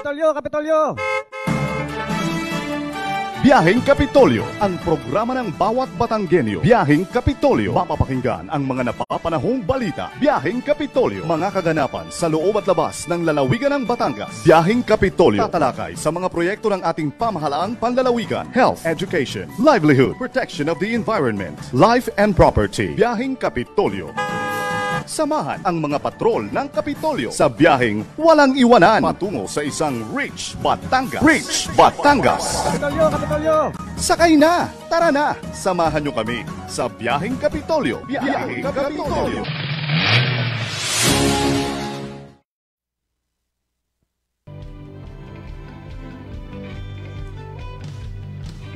Kapitolyo, Kapitolyo! Biyaheng Kapitolyo, ang programa ng bawat Batanggenyo. Biyaheng Kapitolyo, mapapakinggan ang mga napapanahong balita. Biyaheng Kapitolyo, mga kaganapan sa loob at labas ng lalawigan ng Batangas. Biyaheng Kapitolyo, tatalakay sa mga proyekto ng ating pamahalaang panlalawigan, health, education, livelihood, protection of the environment, life and property. Biyaheng Kapitolyo. Samahan ang mga patrol ng Kapitolyo sa biyaheng walang iwanan patungo sa isang Rich Batangas. Rich Batangas! Kapitolyo, Kapitolyo! Sakay na! Tara na! Samahan nyo kami sa biyaheng Kapitolyo. Biyaheng Kapitolyo!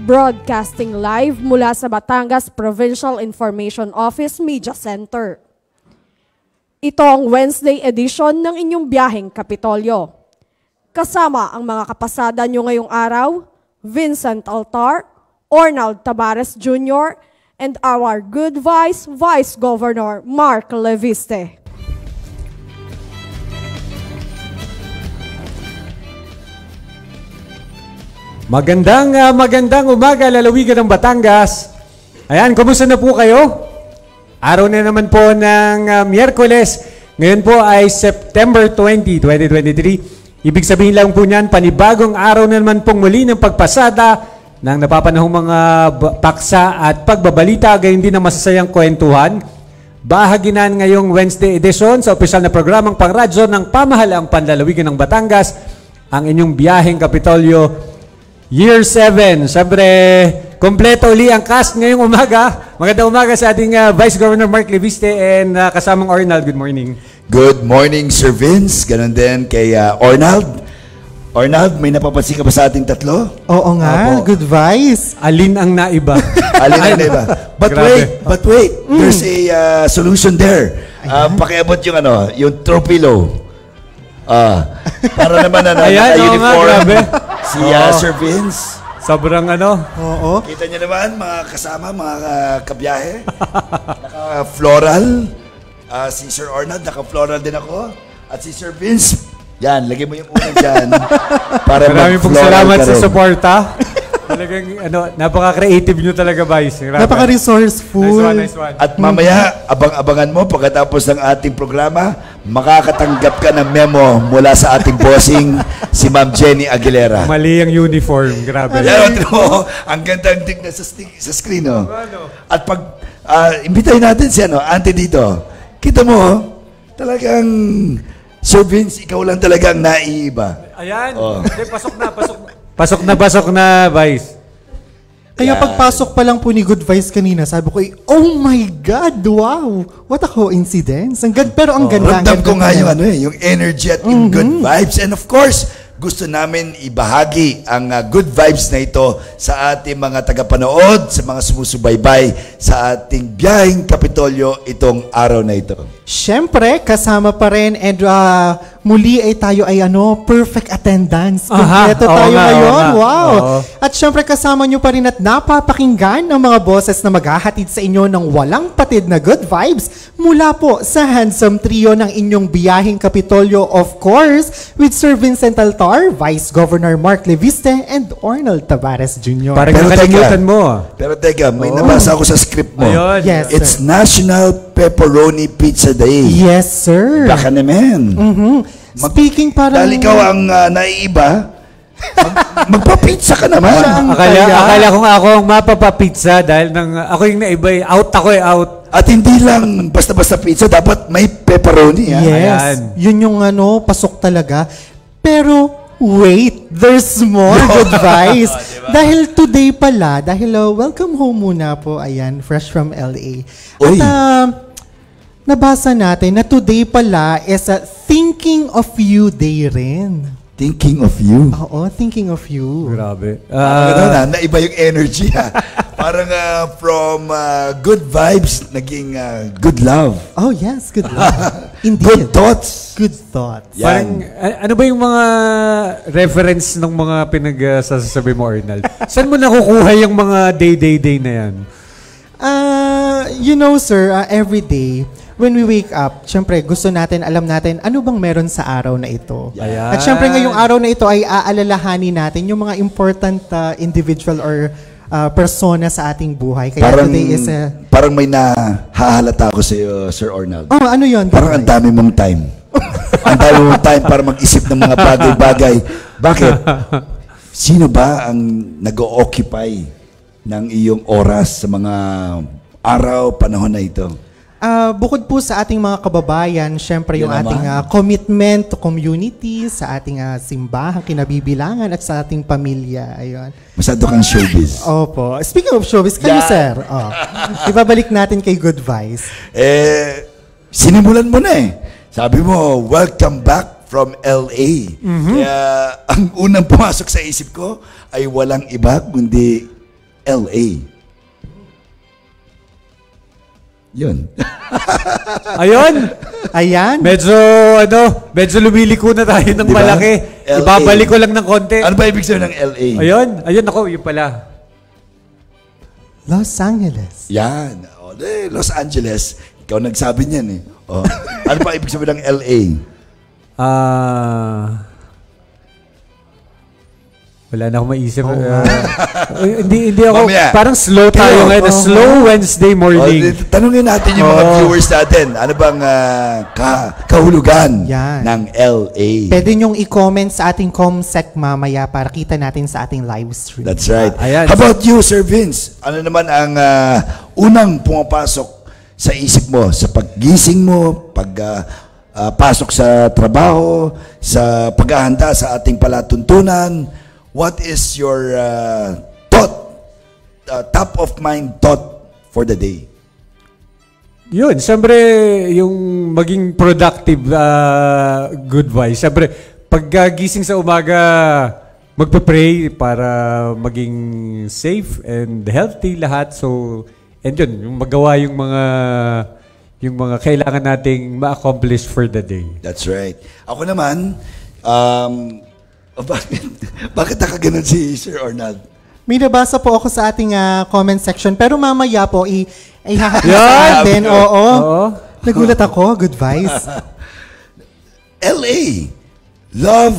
Broadcasting live mula sa Batangas Provincial Information Office Media Center. Ito ang Wednesday edition ng inyong biyaheng Kapitolyo. Kasama ang mga kapasada nyo ngayong araw, Vincent Altar, Ornald Tabares Jr., and our good Vice Governor Mark Leviste. Magandang umaga, lalawigan ng Batangas. Ayan, kumusta na po kayo? Araw na naman po ng Miyerkules. Ngayon po ay September 20, 2023. Ibig sabihin lang po niyan, panibagong araw na naman pong muli ng pagpasada ng napapanahong mga paksa at pagbabalita, gayon din ang masasayang kwentuhan. Bahaginan ngayong Wednesday edition sa opisyal na programang pangradyo ng pamahalaang panlalawigan ng Batangas, ang inyong biyaheng Kapitolyo Year 7. Siyempre, kompleto uli ang cast ngayong umaga. Magandang umaga sa ating Vice Governor Mark Leviste and kasamang Ornald. Good morning. Good morning, Sir Vince. Ganon din kay Ornald. Ornald, may napapansin ka ba sa ating tatlo? Oo nga, Opo. good Vice. Alin ang naiba? Alin ang naiba? But wait, there's a solution there. Pakiabot yung yung throw pillow. Para naman naka-uniform si Sir Vince. Sobrang Oo. Kita niyo naman, mga kasama, mga kabiyahe. Naka-floral. Si Sir Ornald, naka-floral din ako. At si Sir Vince, yan, lagay mo yung unang dyan. Para maraming pong salamat sa suporta. Talagang, napaka-creative nyo talaga, Vice. Napaka-resourceful. Nice one. At mamaya, abang-abangan mo, pagkatapos ng ating programa, makakatanggap ka ng memo mula sa ating bossing, si Ma'am Jenny Aguilera. Mali ang uniform. Grabe. Yan, ang ganda ang tignan sa screen. At pag, imbitahin natin si auntie dito. Kita mo, talagang, Sir Vince, ikaw lang talagang naiiba. Ayan. Pasok na. Pasok na, Vice. Kaya pagpasok pa lang po ni Good Vice kanina, sabi ko, oh my God, wow! What a coincidence. Pero ang ganda. Ramdam ko nga yung energy at yung good vibes. And of course, gusto namin ibahagi ang good vibes na ito sa ating mga tagapanood, sa mga sumusubaybay sa ating biyaheng Kapitolyo itong araw na ito. Siyempre, kasama pa rin and muli ay tayo ay perfect attendance. Kompleto tayo ngayon. Wow! At siyempre kasama nyo pa rin at napapakinggan ang mga boses na maghahatid sa inyo ng walang patid na good vibes mula po sa handsome trio ng inyong biyaheng Kapitolyo, of course, with Sir Vincent Altar, Vice Governor Mark Leviste, and Arnold Tabares Jr. Parang nakalimutan mo. Pero teka, may nabasa ako sa script mo. Ayun. Yes, It's National Pepperoni Pizza Day. Yes, sir. Baka naman. Speaking parang... Dahil ikaw ang naiiba, magpa-pizza ka naman. Akala kong ako ang mapapapizza dahil ako yung naiba. Out ako out. At hindi lang basta-basta pizza, dapat may pepperoni. Yes. Ayan. Yun yung pasok talaga. Pero, wait, there's more good advice. Dahil today pala, welcome home muna po, ayan, fresh from LA. At nabasa natin na today pala is a Thinking of You Day rin. Thinking of you. Oo, thinking of you. Grabe. Naiba yung energy. Parang from good vibes, naging good love. Oh yes, good love. Indeed. Good thoughts. Good thoughts. Parang, ano ba yung mga reference ng mga pinagsasabi mo, Arnold? Saan mo nakukuha yung mga day na yan? You know, sir, every day, when we wake up, syempre gusto natin, alam natin, ano bang meron sa araw na ito. Ayan. At syempre ngayong araw na ito ay aalalahanin natin yung mga important individual or persona sa ating buhay. Kaya today is parang may nahahalata ako sa iyo, Sir Ornald. Oh, ano yun? Parang ang dami mong time. Ang dami mong time para mag-isip ng mga bagay-bagay. Bakit? Sino ba ang nag-o-occupy ng iyong oras sa mga araw, panahon na ito? Bukod po sa ating mga kababayan, syempre yung ating commitment to community, sa ating simbahan, kinabibilangan at sa ating pamilya. Ayun. Masyado kang showbiz. Opo. Speaking of showbiz, kayo sir, ibabalik natin kay Good Vice. Sinimulan mo na eh. Sabi mo, welcome back from LA. Kaya ang unang pumasok sa isip ko ay walang iba kundi LA. Yun. Ayun. Ayan. Medyo lumiliko na tayo ng Diba? malaki. LA. Ibabalik ko lang ng konti. Ano ba ibig sabihin ng LA? Ayun ako, yun pala. Los Angeles. Yan. Los Angeles. Ikaw nagsabi niyan eh. Ano ba ibig sabihin ng LA? Wala na akong maisip. Hindi ako, Mamaya. parang slow tayo ngayon. Slow Wednesday morning. Tanungin natin yung mga viewers natin. Ano bang kahulugan ng LA? Pwede nyong i-comment sa ating comsec mamaya para kita natin sa ating live stream. That's right. Ayan. How about you, Sir Vince? Ano naman ang unang pumapasok sa isip mo, sa paggising mo, pasok sa trabaho, sa paghahanda sa ating palatuntunan? What is your top of mind thought for the day? Yun, siyempre, yung maging productive Good Vice. Siyempre, paggising sa umaga, magpe-pray para maging safe and healthy lahat. So, and yun, yung magawa yung mga kailangan nating ma-accomplish for the day. That's right. Ako naman, bakit nakaganon si Sir Ornald? May nabasa po ako sa ating comment section, pero mamaya po ihahatid sa atin. Oo. Nagulat ako, Good Vice. LA, love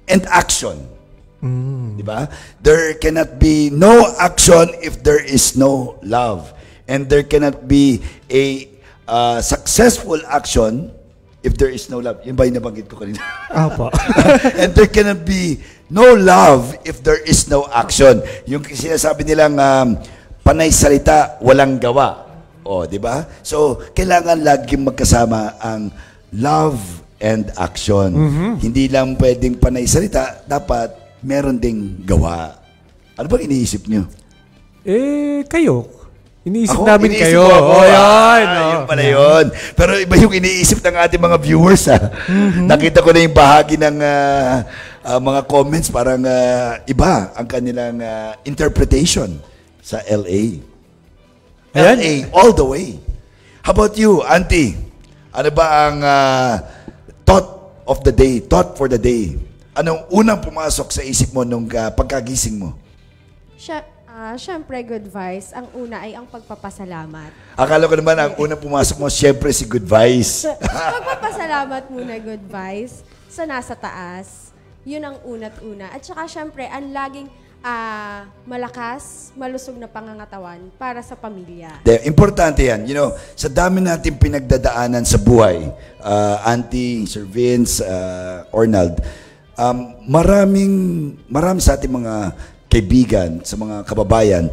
and action. Diba? There cannot be no action if there is no love. And there cannot be a successful action if there is no love. Yun ba yung nabanggit ko kanina? Opo. And there cannot be no love if there is no action. Yung sinasabi nilang panay salita, walang gawa. Di ba? So, kailangan laging magkasama ang love and action. Hindi lang pwedeng panay salita, dapat meron ding gawa. Ano bang iniisip nyo? Kayo. Iniisip Ako, namin iniisip kayo. ko ako. Yun Pala yun. Pero iba yung iniisip ng ating mga viewers. Nakita ko na yung bahagi ng mga comments. Parang iba ang kanilang interpretation sa LA. Ayan. LA all the way. How about you, Auntie? Ano ba ang thought of the day, thought for the day? Anong unang pumasok sa isip mo nung pagkagising mo? Siyempre, Good Vice, ang una ay ang pagpapasalamat. Akala ko naman ang unang pumasok mo, siyempre si Good Vice. Pagpapasalamat muna, Good Vice, sa nasa taas. Yun ang una't una. At saka, siyempre, ang laging malakas, malusog na pangangatawan para sa pamilya. Importante yan. You know, sa dami natin pinagdadaanan sa buhay, Auntie, Sir Vince, Ornald, marami sa ating mga kaibigan, sa mga kababayan,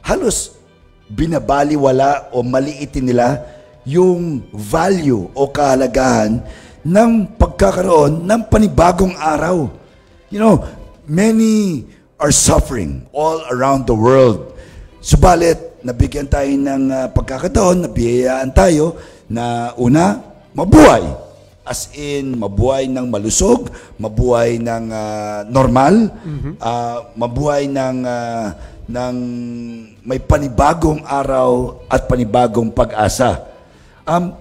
halos binabaliwala o maliitin nila yung value o kahalagahan ng pagkakaroon ng panibagong araw. You know, many are suffering all around the world. Subalit, nabigyan tayo ng pagkakataon, nabiyayaan tayo na una, mabuhay. As in, mabuhay ng malusog, mabuhay ng normal, mabuhay ng may panibagong araw at panibagong pag-asa.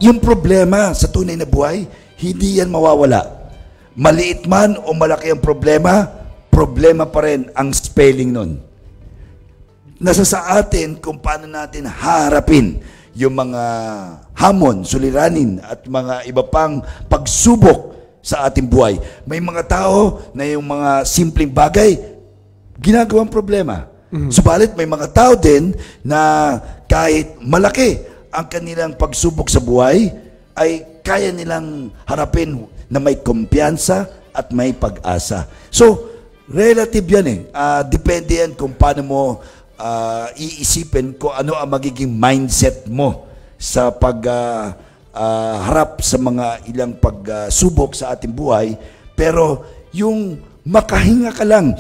Yung problema sa tunay na buhay, hindi yan mawawala. Maliit man o malaki ang problema, problema pa rin ang spelling nun. Nasa sa atin kung paano natin haharapin yung mga hamon, suliranin at mga iba pang pagsubok sa ating buhay. May mga tao na yung mga simpleng bagay ginagawang problema. Subalit may mga tao din na kahit malaki ang kanilang pagsubok sa buhay ay kaya nilang harapin na may kumpiyansa at may pag-asa. So, relative yan eh. Depende yan kung paano mo iisipin kung ano ang magiging mindset mo sa pagharap sa mga ilang pagsubok sa ating buhay. Pero yung makahinga ka lang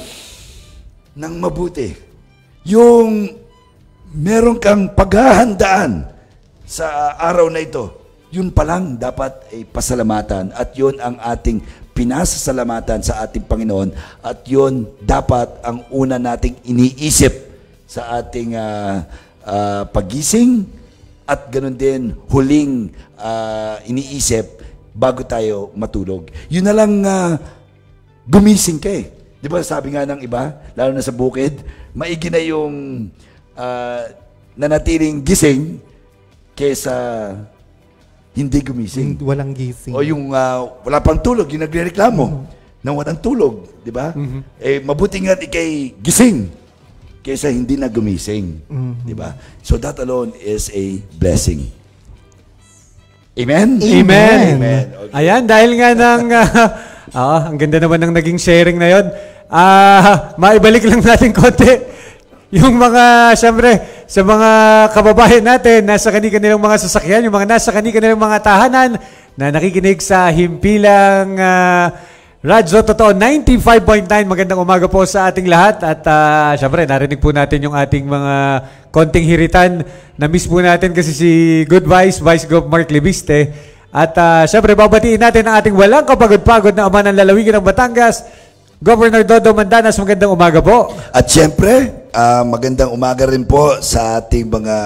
ng mabuti, yung meron kang paghahandaan sa araw na ito, yun pa lang dapat ay pasalamatan at yun ang ating pinasasalamatan sa ating Panginoon at yun dapat ang una nating iniisip sa ating pagising at ganun din huling iniisip bago tayo matulog. Yun na lang gumising ka eh. Di ba sabi nga ng iba, lalo na sa bukid, maigi na yung nanatiling gising kesa hindi gumising. Walang gising. O yung wala pang tulog, yung nagrereklamo na walang tulog, di ba? Eh, mabuti nga ikay gising kaysa hindi na gumising, di ba? So that alone is a blessing. Amen? Amen. Amen. Okay. Ayan, dahil nga ng... ang ganda naman ng naging sharing na yun. Maibalik lang natin konti. Yung mga, siyempre, sa mga kababayan natin, nasa kanilang mga sasakyan, yung mga nasa kanilang mga tahanan, na nakikinig sa himpilang Radyo Totoo 95.9. Magandang umaga po sa ating lahat. At siyempre, narinig po natin yung ating mga konting hiritan. Na-miss po natin kasi si Good Vice Gov. Mark Libiste. At siyempre, babatiin natin ang ating walang kapagod-pagod na ama ng lalawigan ng Batangas, Governor Dodo Mandanas. Magandang umaga po. At siyempre, magandang umaga rin po sa ating mga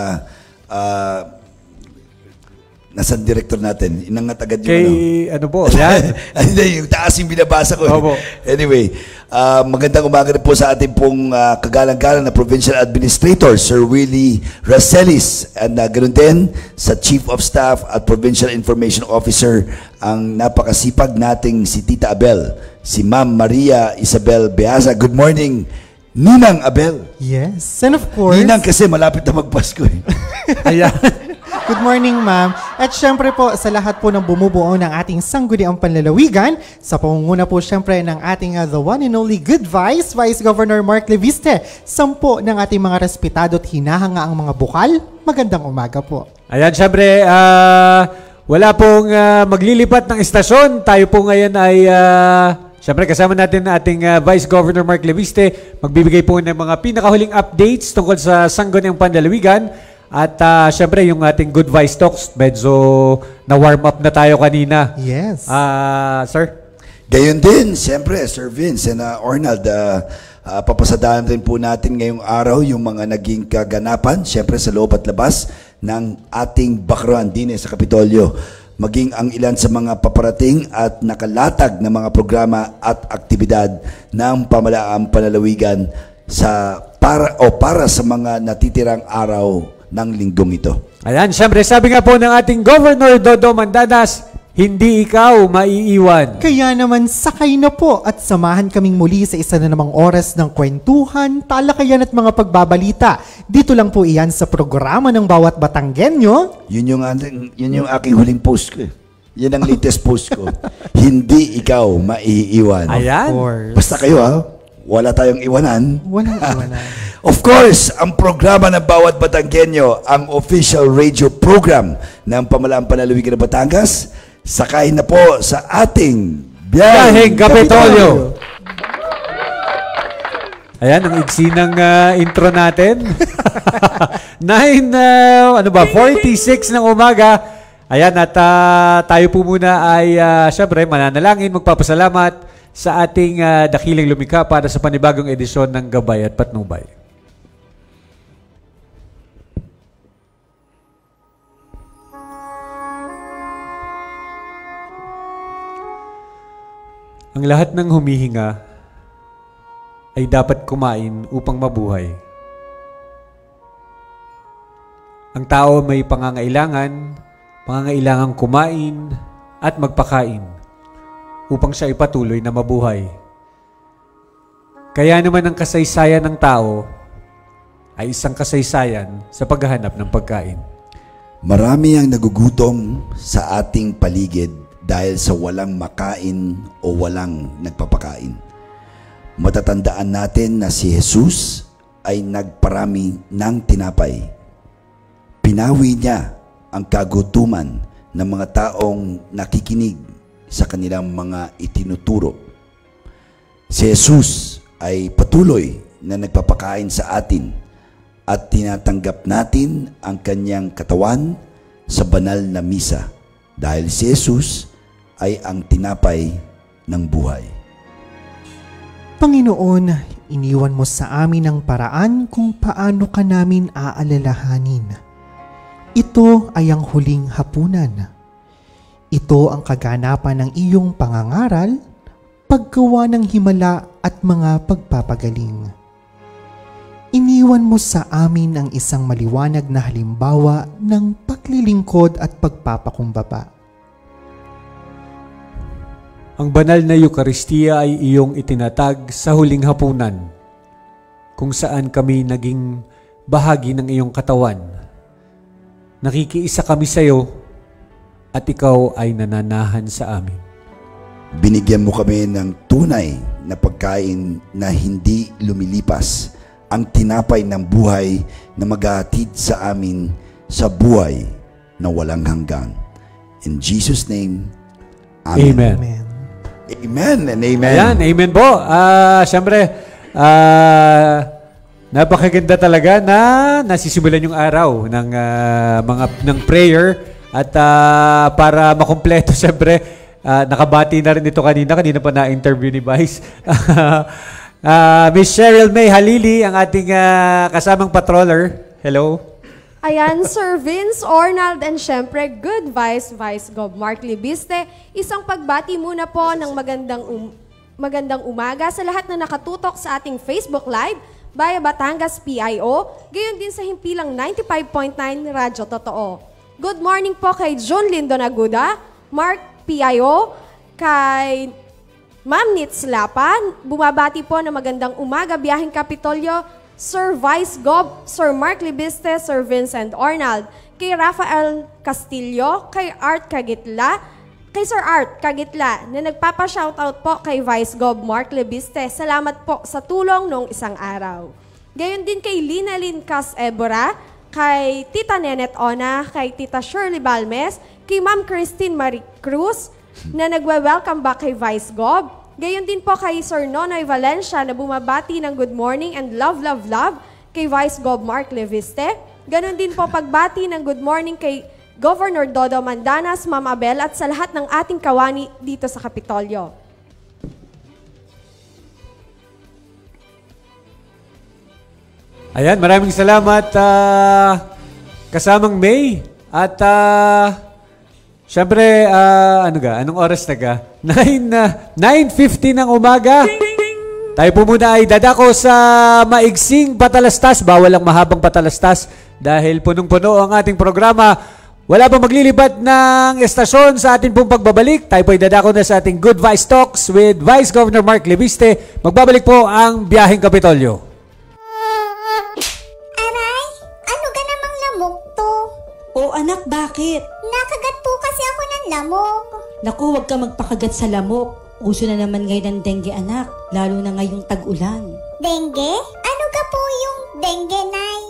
nasaan director natin. Inangat agad yung ano po, yan. Hindi, yung taas yung binabasa ko. Opo. Anyway, magandang umaga rin po sa ating pong kagalang-galang na Provincial Administrator, Sir Willie Racelis. And ganoon din sa Chief of Staff at Provincial Information Officer, ang napakasipag nating si Tita Abel, si Ma'am Maria Isabel Beaza. Good morning, Ninang Abel. Yes, and of course... Ninang kasi malapit na magpasko eh. Ayan. Good morning, ma'am. At syempre po, sa lahat po ng bumubuo ng ating sangguniang panlalawigan, sa pangunguna po syempre ng ating the one and only Good Vice Governor Mark Libiste, 10 ng ating mga respetado at hinahanga ang mga bukal. Magandang umaga po. Ayan, syempre, wala pong maglilipat ng istasyon. Tayo po ngayon ay... Siyempre, kasama natin na ating Vice Governor Mark Libiste. Magbibigay po ng mga pinakahuling updates tungkol sa sangguniang panlalawigan. At siyempre, yung ating Good Vice Talks, medyo na-warm up na tayo kanina. Yes. Sir? Gayon din, siyempre, Sir Vince and Arnold, papasadahan rin po natin ngayong araw yung mga naging kaganapan, siyempre sa loob at labas ng ating background din sa Kapitolyo. Maging ang ilan sa mga paparating at nakalatag na mga programa at aktibidad ng pamalaang panlalawigan para sa mga natitirang araw ng linggong ito. Ayan, siyempre, sabi nga po ng ating Governor Dodo Mandanas, hindi ikaw maiiwan. Kaya naman, sakay na po at samahan kaming muli sa isa na namang oras ng kwentuhan, talakayan at mga pagbabalita. Dito lang po iyan sa programa ng bawat Batanggenyo. Yun yung aking huling post ko. Yan ang latest post ko. Hindi ikaw maiiwan. Ayan. Basta kayo wala tayong iwanan. Walang iwanan. Of course, ang programa ng bawat Batanggenyo, ang official radio program ng Pamalaang Panlalawigan ng Batangas, sakay na po sa ating Biyaheng Kapitolyo. Ayan, ang iksi ng intro natin. 46 ng umaga. Ayan, at tayo po muna ay syempre mananalangin, magpapasalamat sa ating dakilang lumikha para sa panibagong edisyon ng Gabay at Patnubay. Ang lahat ng humihinga ay dapat kumain upang mabuhay. Ang tao may pangangailangang kumain at magpakain upang siya ipatuloy na mabuhay. Kaya naman ang kasaysayan ng tao ay isang kasaysayan sa paghahanap ng pagkain. Marami ang nagugutom sa ating paligid dahil sa walang makain o walang nagpapakain. Matatandaan natin na si Jesus ay nagparami ng tinapay. Pinawi niya ang kagutuman ng mga taong nakikinig sa kanilang mga itinuturo. Si Jesus ay patuloy na nagpapakain sa atin at tinatanggap natin ang kanyang katawan sa banal na misa dahil si Jesus ay ang tinapay ng buhay. Panginoon, iniwan mo sa amin ang paraan kung paano ka namin aalalahanin. Ito ay ang huling hapunan. Ito ang kaganapan ng iyong pangangaral, paggawa ng himala at mga pagpapagaling. Iniwan mo sa amin ang isang maliwanag na halimbawa ng paglilingkod at pagpapakumbaba. Ang banal na Eukaristiya ay iyong itinatag sa huling hapunan, kung saan kami naging bahagi ng iyong katawan. Nakikiisa kami sa iyo at ikaw ay nananahan sa amin. Binigyan mo kami ng tunay na pagkain na hindi lumilipas, ang tinapay ng buhay na maghahatid sa amin sa buhay na walang hanggan. In Jesus' name, Amen. Amen. Amen. Amen and amen. Ayan, amen po. Siyempre, napakaganda talaga na nasisimulan yung araw ng prayer at para makumpleto siyempre, nakabati na rin ito kanina pa na-interview ni Vice. Miss Cheryl May Halili, ang ating kasamang patroller. Hello. Ayan, Sir Vince, Ornald, and syempre, good Vice Gov. Mark Libiste. Isang pagbati muna po ng magandang umaga sa lahat na nakatutok sa ating Facebook Live via Batangas PIO, gayon din sa himpilang 95.9 Radyo Totoo. Good morning po kay John Lindo Naguda, Mark PIO, kay Ma'am Nitz Lapan. Bumabati po ng magandang umaga, Biyaheng Kapitolyo, Sir Vice Gov, Sir Mark Libiste, Sir Vincent Ornald, kay Rafael Castillo, kay Art Kagitla, kay Sir Art Kagitla, na nagpapa-shoutout po kay Vice Gov Mark Libiste. Salamat po sa tulong noong isang araw. Gayon din kay Lina Lynn Cas Ebora, kay Tita Nenet Ona, kay Tita Shirley Balmes, kay Ma'am Christine Marie Cruz, na nagwe-welcome back kay Vice Gov. Gayon din po kay Sir Nonoy Valencia na bumabati ng good morning and love kay Vice Gov Mark Leviste. Ganon din po pagbati ng good morning kay Governor Dodo Mandanas, Ma'am Abel at sa lahat ng ating kawani dito sa Kapitolyo. Ayan, maraming salamat kasamang May at siyempre, anong oras na ka? 9:50 ng umaga. Tayo po muna ay dadako sa maigsing patalastas. Bawal ang mahabang patalastas dahil punong-puno ang ating programa. Wala pa maglilibat ng estasyon sa ating pong pagbabalik. Tayo po ay dadako na sa ating Good Vice Talks with Vice Governor Mark Leviste. Magbabalik po ang Biyaheng Kapitolyo. Aray, ano ka namang lamok to? O anak, bakit? Nakagat po kasi ako ng lamok. Naku, huwag ka magpakagat sa lamok. Uso na naman ngayon ng dengue, anak. Lalo na ngayong tag-ulan. Dengue? Ano ka po yung dengue, Nay?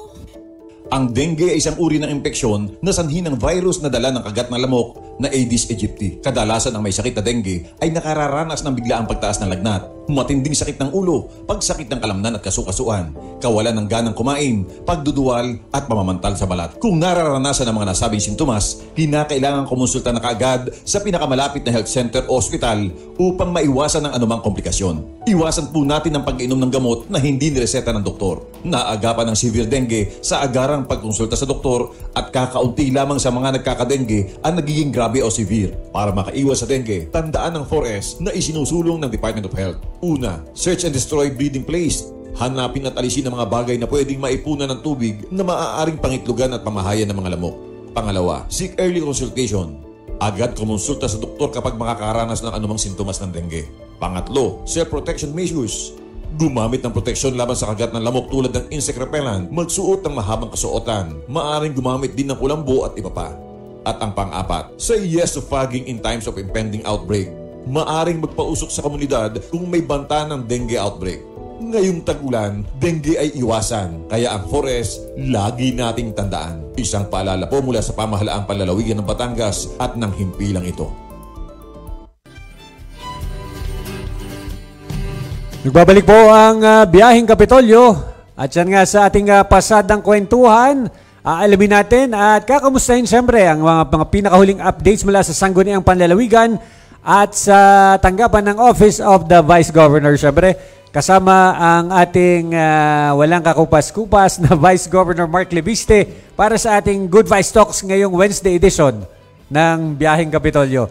Ang dengue ay isang uri ng impeksyon na sanhi ng virus na dala ng kagat ng lamok na Aedes aegypti. Kadalasan ang may sakit na dengue ay nakararanas ng biglaang pagtaas ng lagnat, matinding sakit ng ulo, pagsakit ng kalamnan at kasukasuan, kawalan ng ganang kumain, pagduduwal at pamamantal sa balat. Kung nararanasan ang mga nasabing sintomas, kinakailangan kumonsulta na kaagad sa pinakamalapit na health center o ospital upang maiwasan ang anumang komplikasyon. Iwasan po natin ang pag-inom ng gamot na hindi nireseta ng doktor. Naagapan ng severe dengue sa agarang pagkonsulta sa doktor at kakaunti lamang sa mga nagkakadengue ang nagiging grabe o severe. Para makaiwas sa dengue, tandaan ang 4S na isinusulong ng Department of Health. Una, search and destroy breeding place. Hanapin at alisin ang mga bagay na pwedeng maipunan ng tubig na maaaring pangitlugan at pamahayan ng mga lamok. Pangalawa, seek early consultation. Agad kumonsulta sa doktor kapag makakaranas ng anumang sintomas ng dengue. Pangatlo, self-protection measures. Gumamit ng proteksyon laban sa kagat ng lamok tulad ng insect repellent, magsuot ng mahabang kasuotan, maaaring gumamit din ng kulambo at iba pa. At ang pang-apat, say yes to fogging in times of impending outbreak. Maaring magpausok sa komunidad kung may banta ng dengue outbreak. Ngayong tag-ulan, dengue ay iwasan, kaya ang forest, lagi nating tandaan. Isang paalala po mula sa pamahalaang panlalawigan ng Batangas at ng himpilang ito. Nagbabalik po ang Biyaheng Kapitolyo at yan nga sa ating pasadang kwentuhan. Aalamin natin at kakamustahin siyempre ang mga pinakahuling updates mula sa Sangguniang Panlalawigan at sa tanggapan ng Office of the Vice Governor siyempre. Kasama ang ating walang kakupas-kupas na Vice Governor Mark Lebiste para sa ating Good Vice Talks ngayong Wednesday edition ng Biyaheng Kapitolyo.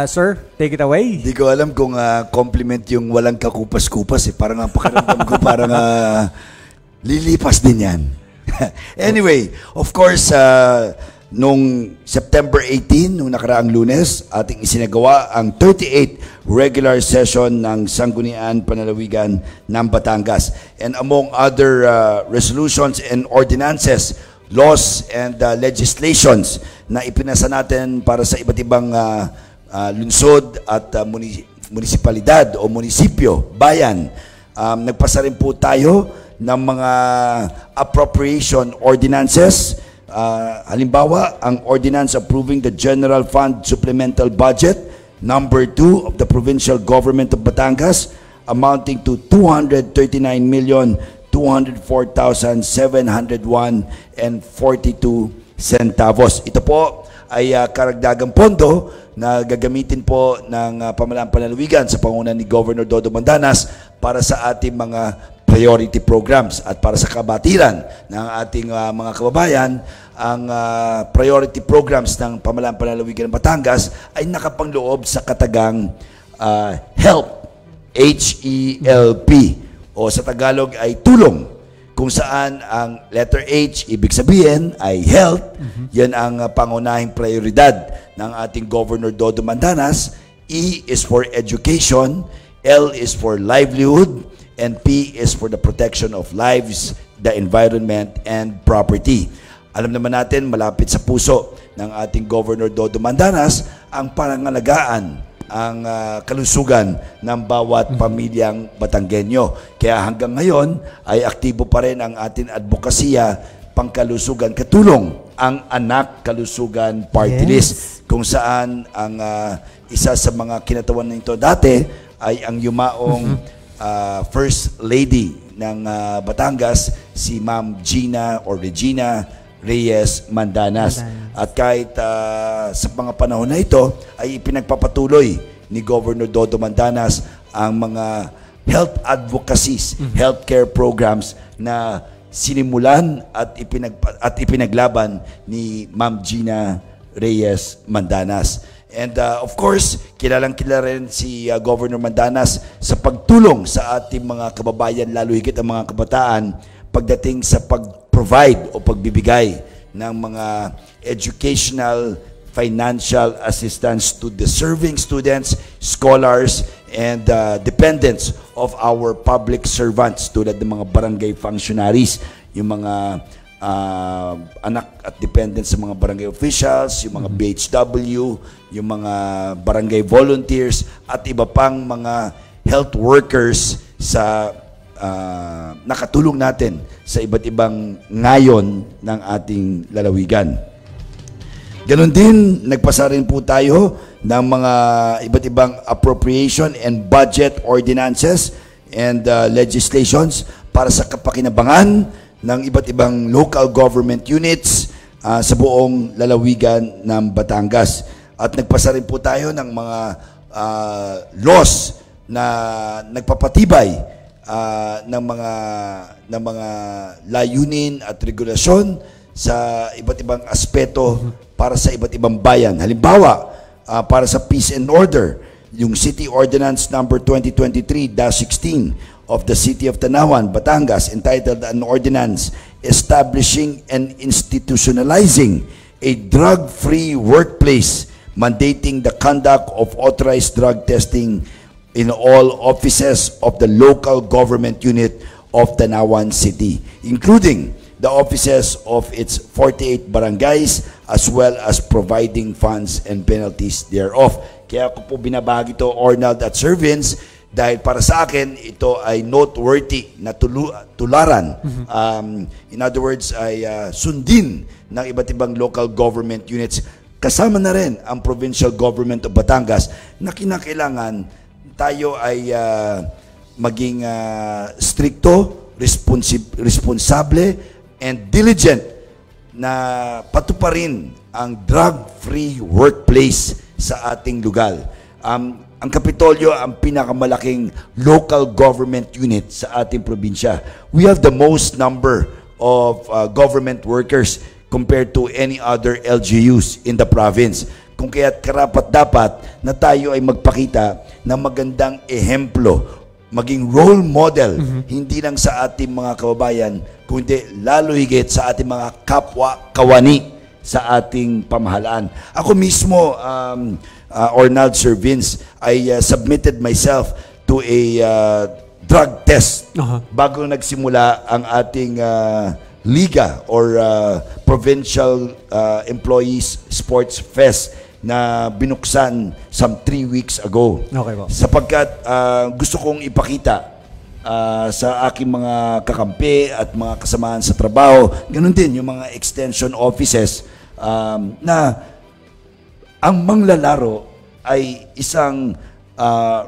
Sir, take it away. Hindi ko alam kung compliment yung walang kakupas-kupas. Parang ang pakiramdam ko parang lilipas din yan. Anyway, of course, nung September 18, nung nakaraang Lunes, ating isinagawa ang 38th regular session ng Sangguniang Panlalawigan ng Batangas. And among other resolutions and ordinances, laws and legislations na ipinasa natin para sa iba't ibang lungsod at munisipalidad o munisipyo, bayan. Nagpasa rin po tayo ng mga appropriation ordinances. Halimbawa, ang ordinance approving the General Fund Supplemental Budget number 2 of the Provincial Government of Batangas amounting to 239,204,701.42 centavos. Ito po ay karagdagang pondo na gagamitin po ng pamahalaang panlalawigan sa pangunan ni Governor Dodo Mandanas para sa ating mga priority programs at para sa kabatiran ng ating mga kababayan. Ang priority programs ng pamahalaang panlalawigan ng Batangas ay nakapangloob sa katagang HELP, H-E-L-P, o sa Tagalog ay tulong, kung saan ang letter H, ibig sabihin ay health. Yan ang pangunahing prioridad ng ating Governor Dodo Mandanas. E is for education, L is for livelihood, and P is for the protection of lives, the environment, and property. Alam naman natin, malapit sa puso ng ating Governor Dodo Mandanas ang pangangalagaan, ang kalusugan ng bawat pamilyang Batanggenyo. Kaya hanggang ngayon ay aktibo pa rin ang ating advokasya pangkalusugan, katulong ang Anak Kalusugan Party List, kung saan ang isa sa mga kinatawan nito dati ay ang yumaong First Lady ng Batangas, si Ma'am Gina or Regina Reyes Mandanas. At kahit sa mga panahon na ito ay ipinagpapatuloy ni Governor Dodo Mandanas ang mga health advocacies, healthcare programs na sinimulan at ipinaglaban ni Ma'am Gina Reyes Mandanas. And of course, kilalang-kilala rin si Governor Mandanas sa pagtulong sa ating mga kababayan, lalo higit ang mga kabataan, pagdating sa pag-provide o pagbibigay ng mga educational financial assistance to deserving students, scholars, and dependents of our public servants tulad ng mga barangay functionaries, yung mga anak at dependents sa mga barangay officials, yung mga BHW, yung mga barangay volunteers, at iba pang mga health workers sa nakatulong natin sa iba't ibang ngayon ng ating lalawigan. Ganon din, nagpasa rin po tayo ng mga iba't ibang appropriation and budget ordinances and legislations para sa kapakinabangan ng iba't ibang local government units sa buong lalawigan ng Batangas. At nagpasa rin po tayo ng mga laws na nagpapatibay ng mga layunin at regulasyon sa iba't ibang aspeto para sa iba't ibang bayan. Halimbawa, para sa peace and order, yung City Ordinance number 2023-16 of the City of Tanawan, Batangas, entitled An Ordinance Establishing and Institutionalizing a Drug-Free Workplace, mandating the conduct of authorized drug testing in all offices of the local government unit of Tanawan City, including the offices of its 48 barangays, as well as providing funds and penalties thereof. Kaya ko po binabagi ito, Ornald at Sir Vince, dahil para sa akin, ito ay noteworthy na tularan. In other words, ay sundin ng iba't ibang local government units. Kasama na rin ang Provincial Government of Batangas na kinakailangan tayo ay maging stricto, responsable, and diligent na patuparin ang drug-free workplace sa ating lugar. Ang Kapitolyo ang pinakamalaking local government unit sa ating probinsya. We have the most number of government workers compared to any other LGUs in the province. Kung kaya't karapat-dapat na tayo ay magpakita ng magandang ehemplo, maging role model, hindi lang sa ating mga kababayan, kundi lalo higit sa ating mga kapwa-kawani sa ating pamahalaan. Ako mismo, Ornald, Sir Vince, I submitted myself to a drug test bago nagsimula ang ating liga or Provincial Employees Sports Fest na binuksan some 3 weeks ago. Okay po. Sapagkat gusto kong ipakita sa aking mga kakampi at mga kasamahan sa trabaho, ganun din yung mga extension offices, na ang manglalaro ay isang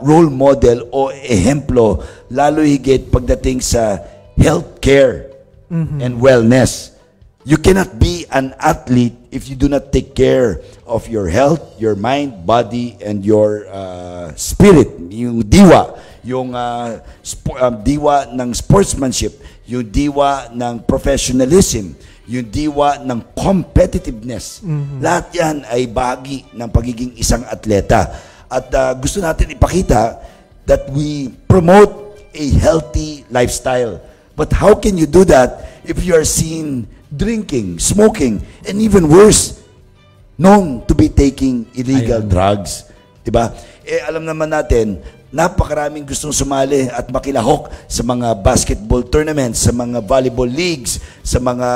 role model o ehemplo, lalo higit pagdating sa healthcare and wellness. You cannot be an athlete if you do not take care of your health, your mind, body, and your spirit, yung diwa, yung diwa ng sportsmanship, yung diwa ng professionalism, yung diwa ng competitiveness. Lahat yan ay bahagi ng pagiging isang atleta. At gusto natin ipakita that we promote a healthy lifestyle. But how can you do that if you are seen drinking, smoking, and even worse, known to be taking illegal drugs? Diba? Alam naman natin, napakaraming gustong sumali at makilahok sa mga basketball tournaments, sa mga volleyball leagues, sa mga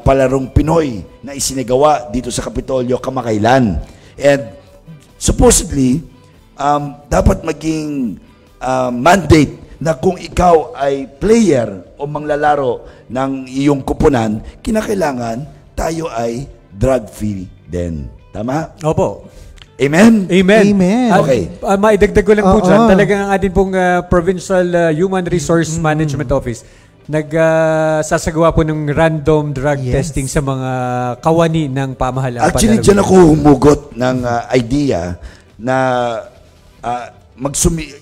palarong Pinoy na isinigawa dito sa Kapitolyo kamakailan. And supposedly, dapat maging mandate na kung ikaw ay player o manglalaro ng iyong kupunan, kinakailangan tayo ay drug-free din. Tama? Opo. Amen? Amen. Amen. Okay. Maidagdag ko lang po dyan, talagang ang ating pong Provincial Human Resource Management Office nagsasagawa po ng random drug testing sa mga kawani ng pamahalaan. Actually, dyan ako humugot ng idea na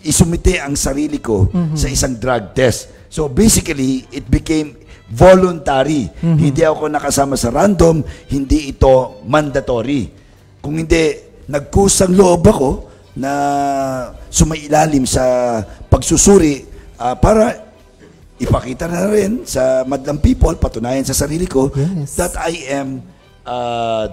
isumite ang sarili ko sa isang drug test. So basically, it became voluntary. Hindi ako nakasama sa random, hindi ito mandatory. Kung hindi, nagkusang loob ako na sumailalim sa pagsusuri para ipakita na rin sa madlang people, patunayan sa sarili ko that I am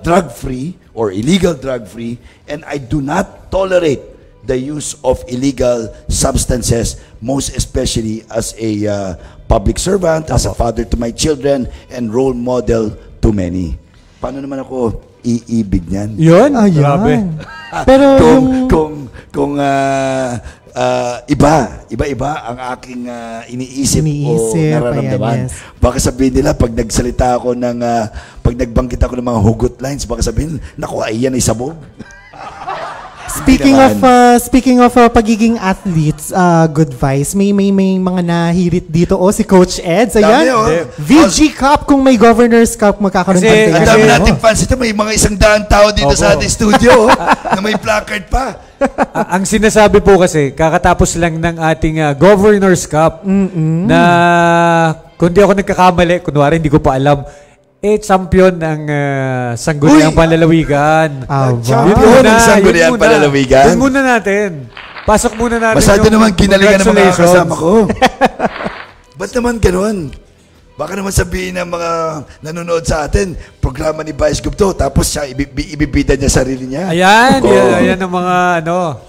drug-free or illegal drug-free, and I do not tolerate the use of illegal substances, most especially as a public servant, as a father to my children, and role model to many. Paano naman ako iibig niyan? Yun? Grabe. Pero kung iba-iba ang aking iniisip o nararamdaman. Baka sabihin nila, pag nagsalita ako pag nagbanggit ako ng mga hugot lines, baka sabihin, naku, ay yan ay sabog. Speaking of pagiging athletes, good vice. May mga nahirit dito. Si Coach Eds. Ayan. VG Cup, kung may Governor's Cup, magkakaroon tayo. Ang dami nating fans ito. May mga 100 tao dito sa ating studio na may placard pa. Ang sinasabi po kasi, kakatapos lang ng ating Governor's Cup na, kung di ako nagkakamali, kunwari hindi ko pa alam, champion ng Sangguniang Panlalawigan. Champion ng Sangguniang Panlalawigan? Doon muna natin. Pasok muna natin Masyado yung naman ginalingan ng mga congratulations. kasama ko. Ba't naman ganun? Baka naman sabihin ng mga nanonood sa atin, programa ni Vice Gupto, tapos siya ibibida niya sarili niya. Ayan, Oo. ayan ang mga ano.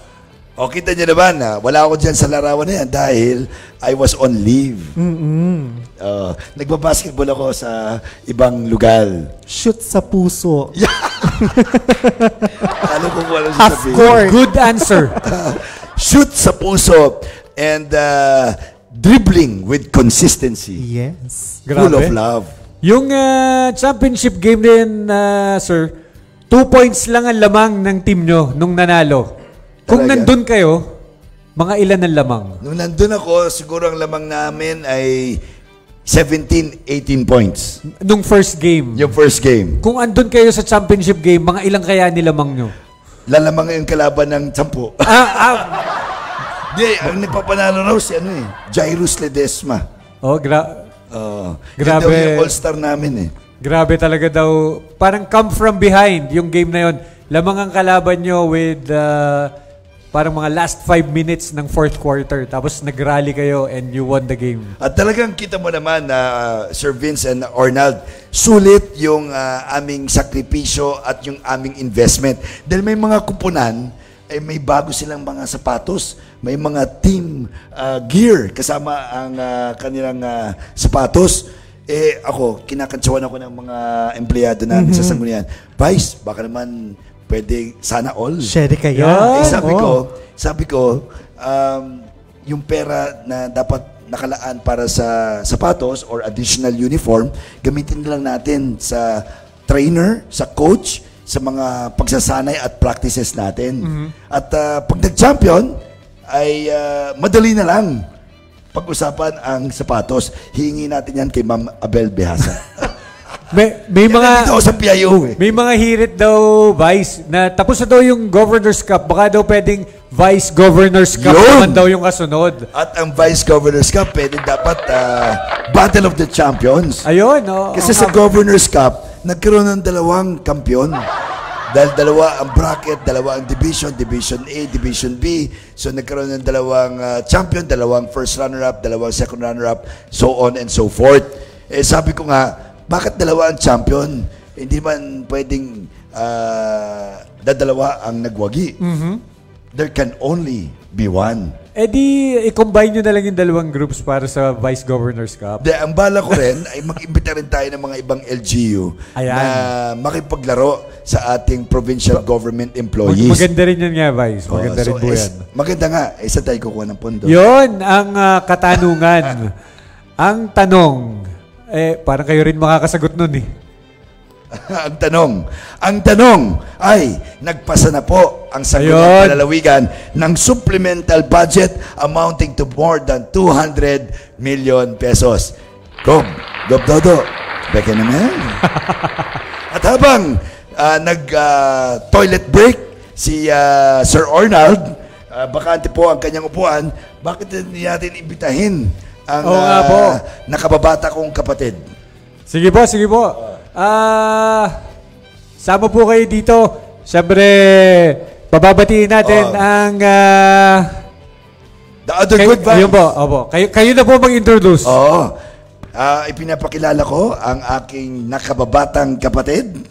O, kita niyo naman, wala ako dyan sa larawan na yan dahil I was on leave. Nagbabasketball ako sa ibang lugar. Shoot sa puso. Alam ko kung ano Half sasabihin. court. Good answer. Shoot sa puso and dribbling with consistency. Yes. Full Grabe. of love. Yung championship game din, sir, 2 points lang ang lamang ng team nyo nung nanalo. Kung Talaga? nandun kayo, mga ilan ang lamang? Nung nandun ako, siguro ang lamang namin ay 17, 18 points. Nung first game. Yung first game. Kung andun kayo sa championship game, mga ilang kaya nilamang nyo? Lalamang yung kalaban ng 10. Hindi, ang nagpapanalo raw si Jairus Ledesma. Oh, Grabe. Grabe. Yun daw yung all-star namin grabe talaga daw. Parang come from behind yung game na yon. Lamang ang kalaban nyo with parang mga last 5 minutes ng fourth quarter. Tapos nag-rally kayo and you won the game. At talagang kita mo naman na Sir Vince and Arnold, sulit yung aming sakripisyo at yung aming investment. Dahil may mga kupunan, may bago silang mga sapatos, may mga team gear kasama ang kanilang sapatos. Ako, kinakantsawan ako ng mga empleyado namin sa Sanggunian. Vice, baka naman pwede sana all. Share kayo. Sabi ko, yung pera na dapat nakalaan para sa sapatos or additional uniform, gamitin na lang natin sa trainer, sa coach, sa mga pagsasanay at practices natin. At pag nag-champion, ay madali na lang pag-usapan ang sapatos. Hihingi natin yan kay Ma'am Abel Behasa. May mga dito ako sa PIO May mga hirit daw, Vice, na tapos na daw yung Governor's Cup. Baka daw pwedeng Vice Governor's Cup naman daw yung kasunod. At ang Vice Governor's Cup, pwede dapat Battle of the Champions. Ayun, Kasi sa Governor's Cup, nagkaroon ng 2 kampiyon. Dahil 2 ang bracket, 2 ang division, Division A, Division B. So nagkaroon ng 2 champion, 2 first runner-up, 2 second runner-up, so on and so forth. Sabi ko nga, bakit 2 ang champion? Hindi man pwedeng dadalawa ang nagwagi. There can only be 1. Di, i-combine nyo na lang yung 2 groups para sa Vice Governor's Cup. Ang bala ko rin ay mag-imbita rin tayo ng mga ibang LGU na makipaglaro sa ating provincial government employees. Maganda rin yan nga, Vice. Maganda rin po yan. Maganda nga. Saan tayo kukuha ng pondo? Yun ang katanungan. Ang tanong, parang kayo rin makakasagot nun Ang tanong ay nagpasa na po ang Sangguniang Palalawigan ng supplemental budget amounting to more than 200 million pesos. Gob Dodo, beke naman. At habang nag-toilet break si Sir Arnold, bakante po ang kanyang upuan, bakit hindi natin ibitahin ang nakababata kong kapatid? Sige po. Sama po kayo dito. Siyempre, pababatiin natin ang the other good vibes. Ayun po, opo. Kayo na po mag-introduce. Ipinapakilala ko ang aking nakababatang kapatid,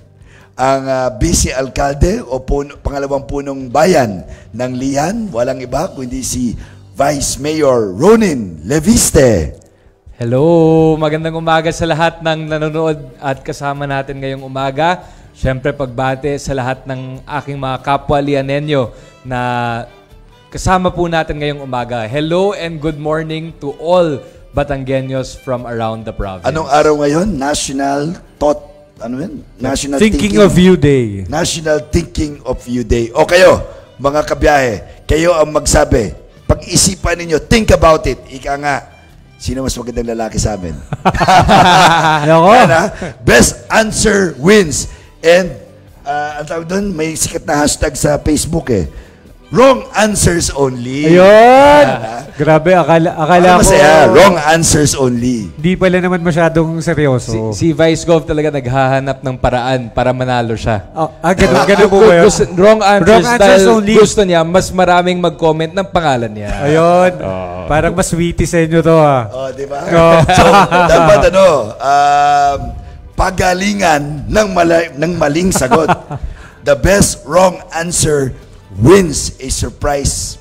ang Vice Alcalde o pangalawang punong bayan ng Lian, walang iba kundi si Vice Mayor Ronin Leviste. Hello, magandang umaga sa lahat ng nanonood at kasama natin ngayong umaga. Siyempre pagbate sa lahat ng aking mga kapwa Lianenyo na kasama po natin ngayong umaga. Hello and good morning to all Batanggenyos from around the province. Anong araw ngayon? National Thinking of You Day. National Thinking of You Day. O kayo, mga kabiyahe, kayo ang magsabi. Pag-isipan ninyo, think about it. Ika nga, sino mas magandang lalaki sa amin? Best answer wins. And ang tawag doon, may sikat na hashtag sa Facebook wrong answers only. Ayun! Grabe, akala ko... Masaya, wrong answers only. Di pala naman masyadong seryoso. Si Vice Gov talaga naghahanap ng paraan para manalo siya. Ganun po ba yun? Wrong answers dahil only. gusto niya mas maraming mag-comment ng pangalan niya. Ayun. Parang mas witty sa inyo to, ha? Di ba? So, dapat pagalingan ng maling sagot. The best wrong answer wins a surprise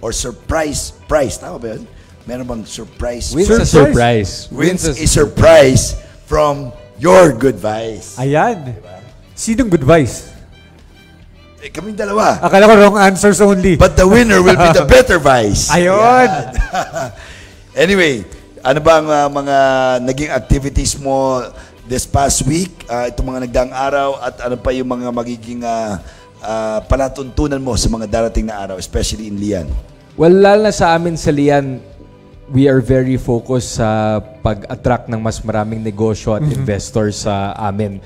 or surprise prize. Tama ba yun? Meron bang surprise? Wins a surprise. Wins a surprise from your good vice. Ayan. Diba? Sinong good vice? Kaming dalawa. Akala ko wrong answers only. But the winner will be the better vice. Ayun. Anyway, ano ba ang mga naging activities mo this past week? Itong mga nagdaang araw at ano pa yung mga magiging palatuntunan mo sa mga darating na araw, especially in Lian? Well, lalo na sa amin sa Lian, we are very focused sa pag-attract ng mas maraming negosyo at investors sa amin.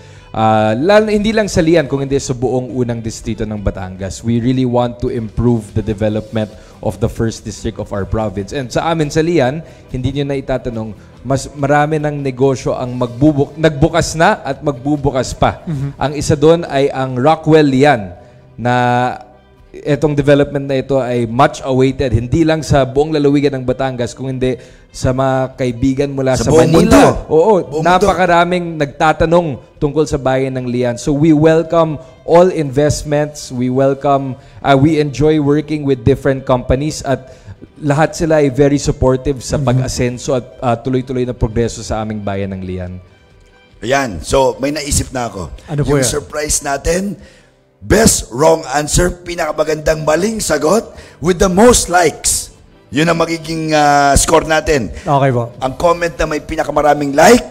Hindi lang sa Lian, kung hindi sa buong unang distrito ng Batangas. We really want to improve the development of the first district of our province. And sa amin sa Lian, hindi nyo na itatanong, mas marami ng negosyo ang nagbukas na at magbubukas pa. Ang isa doon ay ang Rockwell Lian, na itong development na ito ay much awaited, hindi lang sa buong lalawigan ng Batangas, kung hindi sa mga kaibigan mula sa Manila. Oo, napakaraming nagtatanong tungkol sa bayan ng Lian. So we welcome all investments, we enjoy working with different companies at lahat sila ay very supportive sa pag-asenso at tuloy-tuloy na progreso sa aming bayan ng Lian. Ayan, so may naisip na ako. Ano po yung yan? surprise natin, best wrong answer, pinakamagandang maling sagot with the most likes. Yun ang magiging score natin. Okay po. Ang comment na may pinakamaraming like,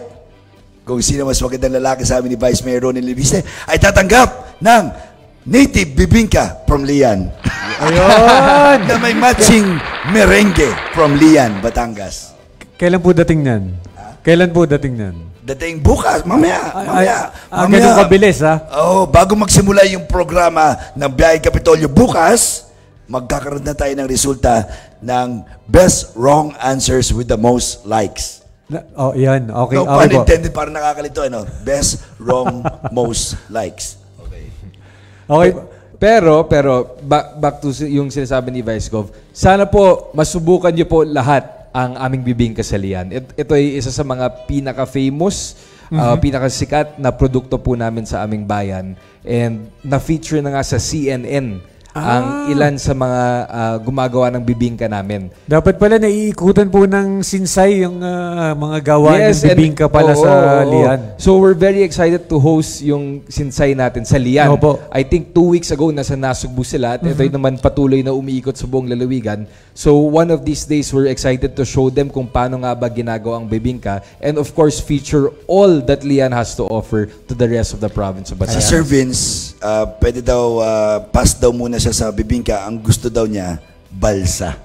kung sino mas magandang lalaki sa amin ni Vice Mayor Ronnie Libiste, ay tatanggap ng native bibingka from Lian. Ayun! Na may matching merengue from Lian, Batangas. Kailan po dating nan? Kailan po dating nan? Dating bukas, mamaya. Ganun kabilis, ha? Bago magsimula yung programa ng Biyaheng Kapitolyo bukas, magkakaroon na tayo ng resulta ng best wrong answers with the most likes. Yan. Okay. No pun intended, parang nakakalito, best wrong most likes. Okay. Pero back to yung sinasabi ni Vice Gov, sana po masubukan niyo po lahat ang aming bibingka sa Lian. Ito ay isa sa mga pinaka-famous, pinaka-sikat na produkto po namin sa aming bayan. And na-feature na nga sa CNN ang ilan sa mga gumagawa ng bibingka namin. Dapat pala naiikutan po ng Sinsay yung mga gawa ng bibingka pala sa Lian. So we're very excited to host yung Sinsay natin sa Lian. I think 2 weeks ago nasa Nasugbu sila at ito'y naman patuloy na umiikot sa buong lalawigan. So one of these days we're excited to show them kung paano nga ba ginagawa ang bibingka and of course feature all that Lian has to offer to the rest of the province of Batangas. Si Sir Vince, pwede daw pass daw muna siya sa bibingka. Ang gusto daw niya, balsa.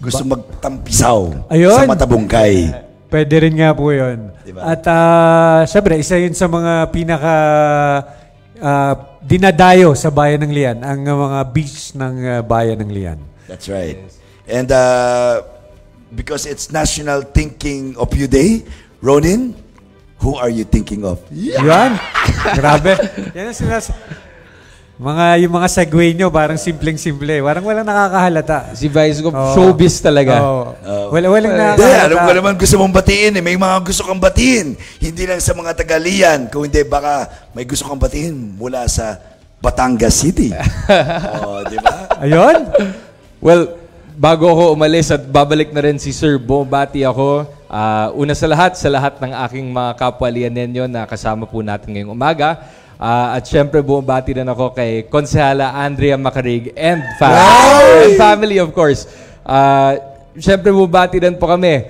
Gusto magtampisaw sa Matabungkay. Pwede rin nga po yun. Diba? At syempre, isa yun sa mga pinaka dinadayo sa bayan ng Lian, ang mga beach ng bayan ng Lian. That's right. And because it's National Thinking of You Day, Ronin, who are you thinking of? Yan. Grabe. Yan ang yung mga segue nyo, parang simpleng-simple. Parang walang nakakahalata. Si Vice Gov, showbiz talaga. Walang nakakahalata. Alam ko naman gusto mong batiin. May mga gusto kang batiin. Hindi lang sa mga Tagalian. Kung hindi, baka may gusto kang batiin mula sa Batangas City. Di ba? Ayun. Well, bago ako umalis at babalik na rin si Sir, bumabati ako. Una sa lahat ng aking mga kapwa Lianenyo na kasama po natin ngayong umaga. At syempre bumabati rin ako kay Konsehala Andrea Macarig and family of course. Syempre bumabati rin po kami.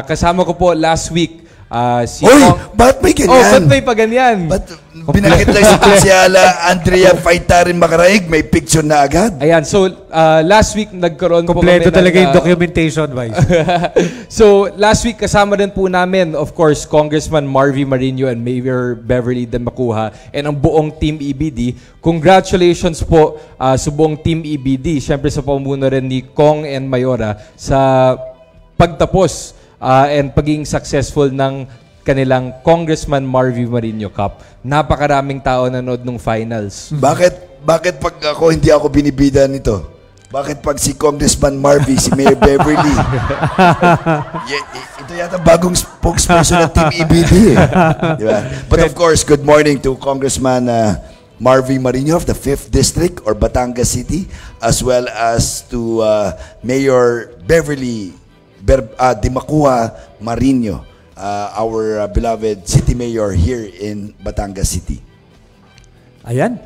Kasama ko po last week si ba't may ganyan? Ba't may pa ganyan? binanggit lang si Konsyala Andrea Faitarin Macaraig, may picture na agad. Ayan, so last week nagkaroon po kami Kompleto talaga yung documentation, Vice. So last week kasama din po namin, of course, Congressman Marvy Marino and Mayor Beverly De Macuja and ang buong Team EBD. Congratulations po sa buong Team EBD, syempre sa pamuno rin ni Kong and Mayora sa pagtapos and pagiging successful ng kanilang Congressman Marvy Marino Cup. Napakaraming tao nanood nung finals. Bakit pag hindi ako binibida nito? Bakit pag si Congressman Marvy, si Mayor Beverly? Ito yata bagong spokesperson ng Team EBD. Diba? But of course, good morning to Congressman Marvy Marino of the 5th District or Batangas City, as well as to Mayor Beverly De Macuja Marino, our beloved city mayor here in Batangas City. Ayan.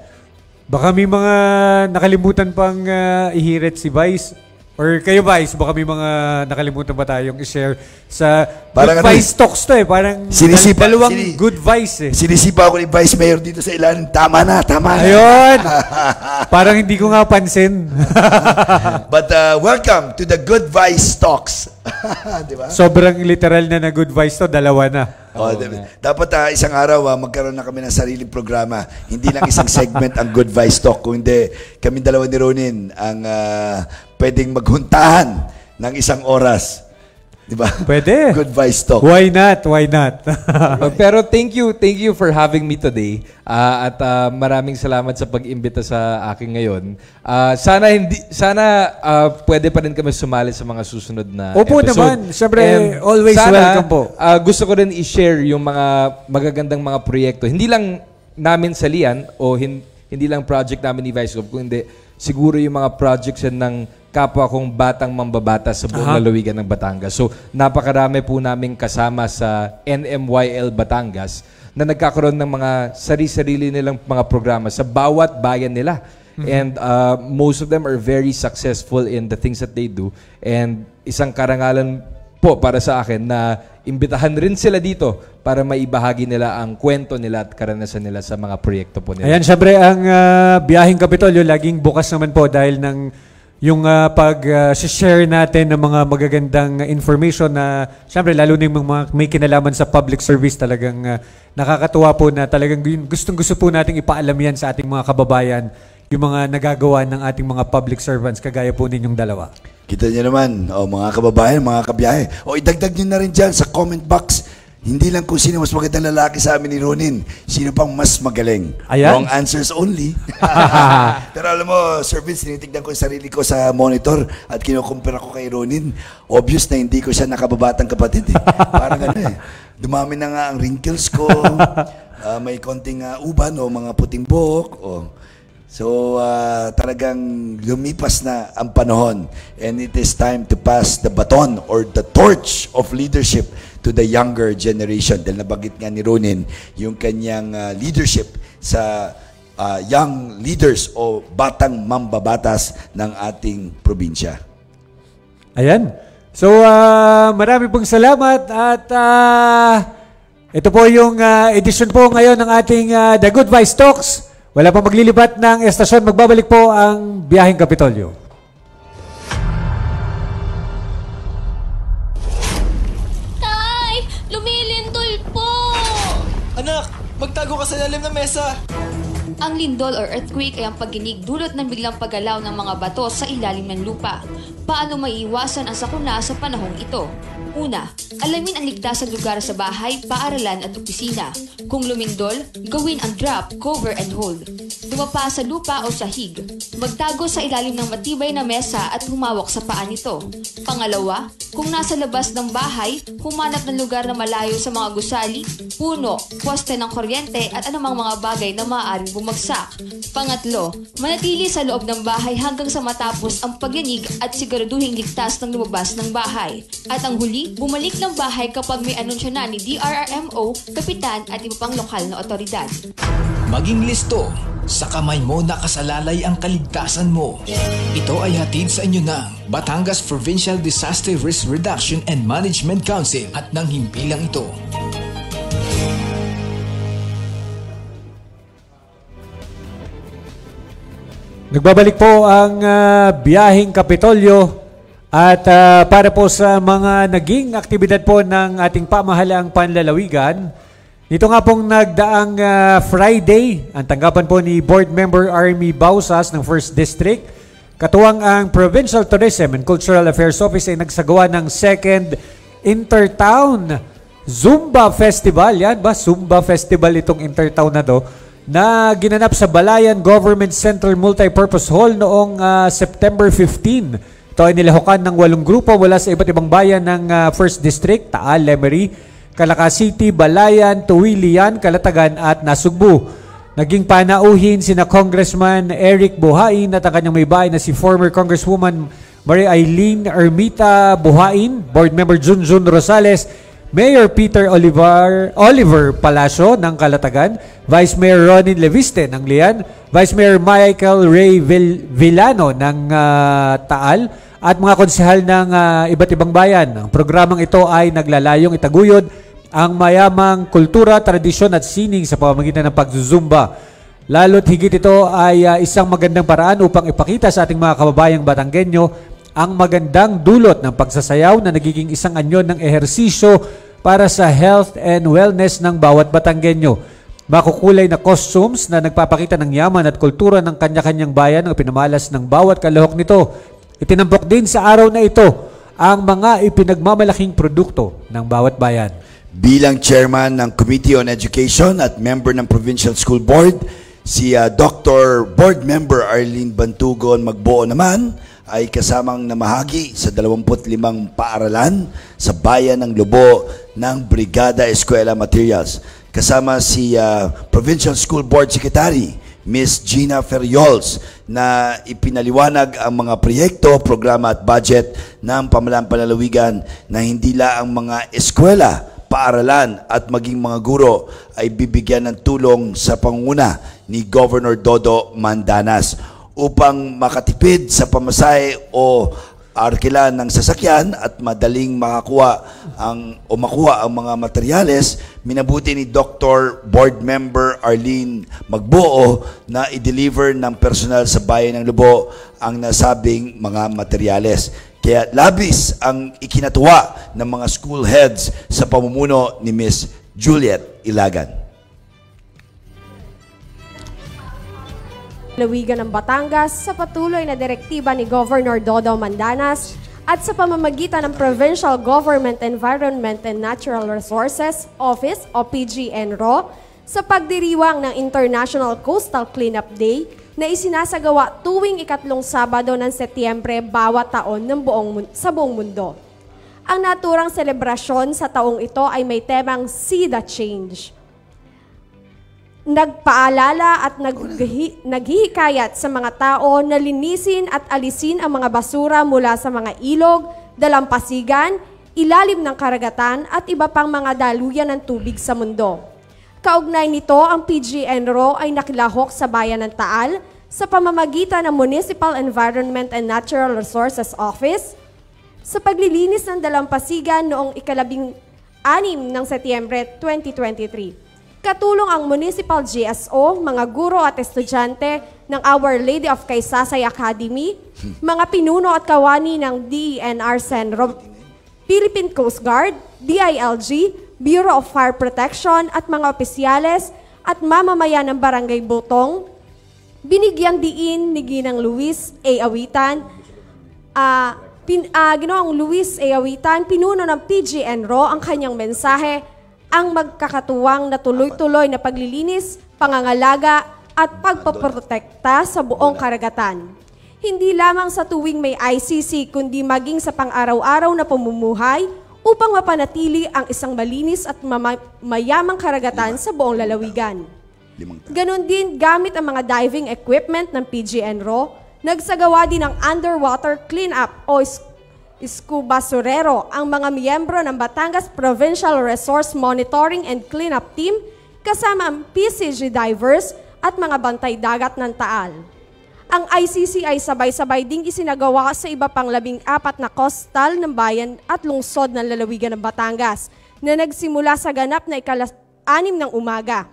Baka may mga nakalimutan pang ihirit si Vice. Or kayo, Vice, baka may mga nakalimutan ba tayong i-share sa parang Good Vice Talks to eh. Parang dalawang Good Vice eh. Sinisipa ako ni Vice Mayor dito sa ilalim. Tama na. Ayun! Parang hindi ko nga pansin. But welcome to the Good Vice Talks. Diba? Sobrang literal na Good Vice to, dalawa na. Dapat isang araw magkaroon na kami ng sariling programa. Hindi lang isang segment ang Good Vice Talk, kundi kami dalawa ni Ronin ang pwedeng maghuntahan ng isang oras. Diba? Pwede. Good Vice Talk. Why not? Pero thank you for having me today. At maraming salamat sa pag-imbita sa akin ngayon. Sana pwede pa rin kami sumali sa mga susunod na Opo episode. naman. Siyempre, always welcome po. Gusto ko rin i-share yung mga magagandang mga proyekto. Hindi lang namin sa Lian o hindi lang project namin ni Vice Gov, kundi siguro yung mga projects yan ng kapwa kong batang mambabatas sa buong lalawigan ng Batangas. So, napakarami po namin kasama sa NMYL Batangas na nagkakaroon ng mga sarili-sarili nilang mga programa sa bawat bayan nila. And most of them are very successful in the things that they do. And isang karangalan po para sa akin na imbitahan rin sila dito para maibahagi nila ang kwento nila at karanasan nila sa mga proyekto po nila. Ayan, syempre ang Biyaheng Kapitolyo laging bukas naman po dahil ng yung pag-share natin ng mga magagandang information na syempre lalo na yung mga may kinalaman sa public service, talagang nakakatuwa po na talagang gustong-gusto po nating ipaalam yan sa ating mga kababayan, yung mga nagagawa ng ating mga public servants kagaya po ninyong dalawa. Kita niyo naman, mga kababayan, mga kabiyahe. Idagdag niyo na rin dyan sa comment box. Hindi lang kung sino mas magandang lalaki sa amin ni Ronin, sino pang mas magaling. Ayan. Wrong answers only. Pero alam mo, Sir Vince, tinitignan ko yung sarili ko sa monitor at kinukumpira ko kay Ronin. Obvious na hindi ko siya nakababatang kapatid. Parang dumami na nga ang wrinkles ko. May konting uban o mga puting buhok. So, talagang lumipas na ang panahon and it is time to pass the baton or the torch of leadership to the younger generation. Dahil nabanggit nga ni Ronin yung kanyang leadership sa young leaders o batang mambabatas ng ating probinsya. Ayan. So, marami pong salamat at ito po yung edition po ngayon ng ating The Good Vice Talks. Wala pang maglilipat ng estasyon. Magbabalik po ang Biyaheng Kapitolyo. Tay! Lumilindol po! Anak! Magtago ka sa ilalim ng mesa! Ang lindol or earthquake ay ang pagginig dulot ng biglang paggalaw ng mga bato sa ilalim ng lupa. Paano maiiwasan ang sakuna sa panahong ito? Una, alamin ang ligtasang lugar sa bahay, paaralan at opisina. Kung lumindol, gawin ang drop, cover and hold. Dumapa sa lupa o sahig. Magtago sa ilalim ng matibay na mesa at humawak sa paa nito. Pangalawa, kung nasa labas ng bahay, humanap ng lugar na malayo sa mga gusali, puno, poste ng kuryente at anumang mga bagay na maaaring bumagsak. Pangatlo, manatili sa loob ng bahay hanggang sa matapos ang pagyanig at siguraduhing ligtas ng lumabas ng bahay. At ang huli, bumalik ng bahay kapag may anunsyo na ni DRRMO, kapitan at iba pang lokal na otoridad. Maging listo, sa kamay mo nakasalalay ang kaligtasan mo. Ito ay hatid sa inyo ng Batangas Provincial Disaster Risk Reduction and Management Council at ng himpilang ito. Nagbabalik po ang biyaheng Kapitolyo at para po sa mga naging aktibidad po ng ating pamahalaang panlalawigan. Dito nga pong nagdaang Friday, ang tanggapan po ni Board Member Army Bausas ng 1st District. Katuwang ang Provincial Tourism and Cultural Affairs Office ay nagsagawa ng 2nd Intertown Zumba Festival. Yan ba? Zumba Festival itong Intertown na to, na ginanap sa Balayan Government Center Multipurpose Hall noong September 15. Ito ay nilahukan ng 8 grupo mula sa iba't ibang bayan ng 1st District, Taal, Lemery, Calaca City, Balayan, Tuwilian, Calatagan at Nasugbu. Naging panauhin sina Congressman Eric Buhain at ang kanyang may bahay na si former Congresswoman Maria Eileen Ermita Buhain, Board Member Junjun Rosales, Mayor Peter Oliver Palacio ng Calatagan, Vice Mayor Ronin Leviste ng Lian, Vice Mayor Michael Ray Villano ng Taal, at mga konsehal ng iba't ibang bayan. Ang programang ito ay naglalayong itaguyod ang mayamang kultura, tradisyon at sining sa pamamagitan ng pagzuzumba. Lalo't higit ito ay isang magandang paraan upang ipakita sa ating mga kababayang Batanggenyo ang magandang dulot ng pagsasayaw na nagiging isang anyo ng ehersisyo para sa health and wellness ng bawat Batanggenyo. Makukulay na costumes na nagpapakita ng yaman at kultura ng kanya-kanyang bayan ang pinamalas ng bawat kalahok nito. Itinampok din sa araw na ito ang mga ipinagmamalaking produkto ng bawat bayan. Bilang chairman ng Committee on Education at member ng Provincial School Board, si Dr. Board Member Arlene Bantugon Magbuo naman ay kasamang namahagi sa 25 paaralan sa bayan ng Lobo ng Brigada Eskwela Materials. Kasama si Provincial School Board Secretary Miss Gina Ferriols na ipinaliwanag ang mga proyekto, programa at budget ng pamahalaan panlalawigan na hindi lang ang mga eskwela, paaralan at maging mga guro ay bibigyan ng tulong sa pangunguna ni Governor Dodo Mandanas upang makatipid sa pamasahe o arkila ng sasakyan at madaling makuha ang mga materyales. Minabuti ni Dr. Board Member Arlene Magbuo na i-deliver ng personal sa bayan ng Lobo ang nasabing mga materyales. Kaya labis ang ikinatuwa ng mga school heads sa pamumuno ni Miss Juliet Ilagan. Lalawigan ng Batangas sa patuloy na direktiba ni Governor Dodo Mandanas at sa pamamagitan ng Provincial Government Environment and Natural Resources Office o PGNRO sa pagdiriwang ng International Coastal Cleanup Day na isinasagawa tuwing ikatlong Sabado ng Setyembre bawat taon sa buong mundo. Ang naturang selebrasyon sa taong ito ay may temang See the Change. Nagpaalala at naghihikayat sa mga tao na linisin at alisin ang mga basura mula sa mga ilog, dalampasigan, ilalim ng karagatan at iba pang mga daluyan ng tubig sa mundo. Kaugnay nito, ang PGNRO ay nakilahok sa bayan ng Taal sa pamamagitan ng Municipal Environment and Natural Resources Office sa paglilinis ng dalampasigan noong ika-16 ng Setyembre 2023. Katulong ang Municipal GSO, mga guro at estudyante ng Our Lady of Kaysasay Academy, mga pinuno at kawani ng DENR Senro, Philippine Coast Guard, DILG, Bureau of Fire Protection at mga opisyales at mamamayan ng Barangay Butong. Binigyan diin ni Ginang Luis A. Awitan, Ginoong Luis A. Awitan, pinuno ng PGNRO, ang kanyang mensahe, ang magkakatuwang na tuloy-tuloy na paglilinis, pangangalaga at pagpaprotekta sa buong karagatan. Hindi lamang sa tuwing may ICC kundi maging sa pang-araw-araw na pamumuhay upang mapanatili ang isang malinis at mayamang karagatan sa buong lalawigan. Ganon din gamit ang mga diving equipment ng PGNRO, nagsagawa din ng underwater cleanup o Scuba Surero ang mga miyembro ng Batangas Provincial Resource Monitoring and Cleanup Team kasama ang PCG Divers at mga bantay dagat ng Taal. Ang ICC ay sabay-sabay ding isinagawa sa iba pang 14 na coastal ng bayan at lungsod ng lalawigan ng Batangas na nagsimula sa ganap na ika-6 ng umaga.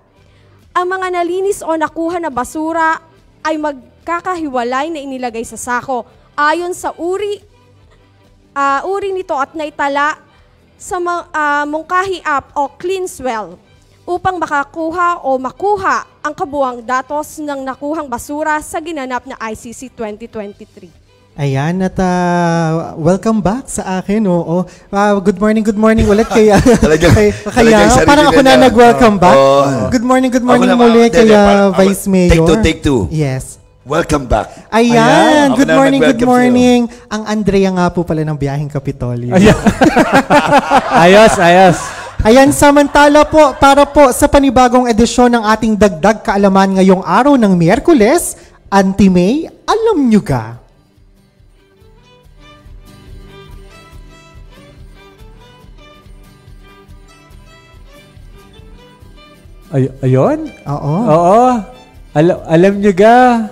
Ang mga nalinis o nakuha na basura ay pagkakahiwalay na inilagay sa sako ayon sa uri nito at naitala sa Mungkahi app o CleanSwell upang makakuha o makuha ang kabuang datos ng nakuhang basura sa ginanap na ICC 2023. Ayan, at welcome back sa akin. Oo. Good morning ulit kaya. Parang ako na nag-welcome back. Good morning muli kaya Vice Mayor. Take two. Yes. Welcome back. Ayan, good morning. Ang Andrea nga po pala ng Biyaheng Kapitolyo. Ayos. Ayan, samantala po, para po sa panibagong edisyon ng ating dagdag kaalaman ngayong araw ng Miyerkules, Auntie May, alam nyo ga? Ayun? Oo. Alam nyo ga?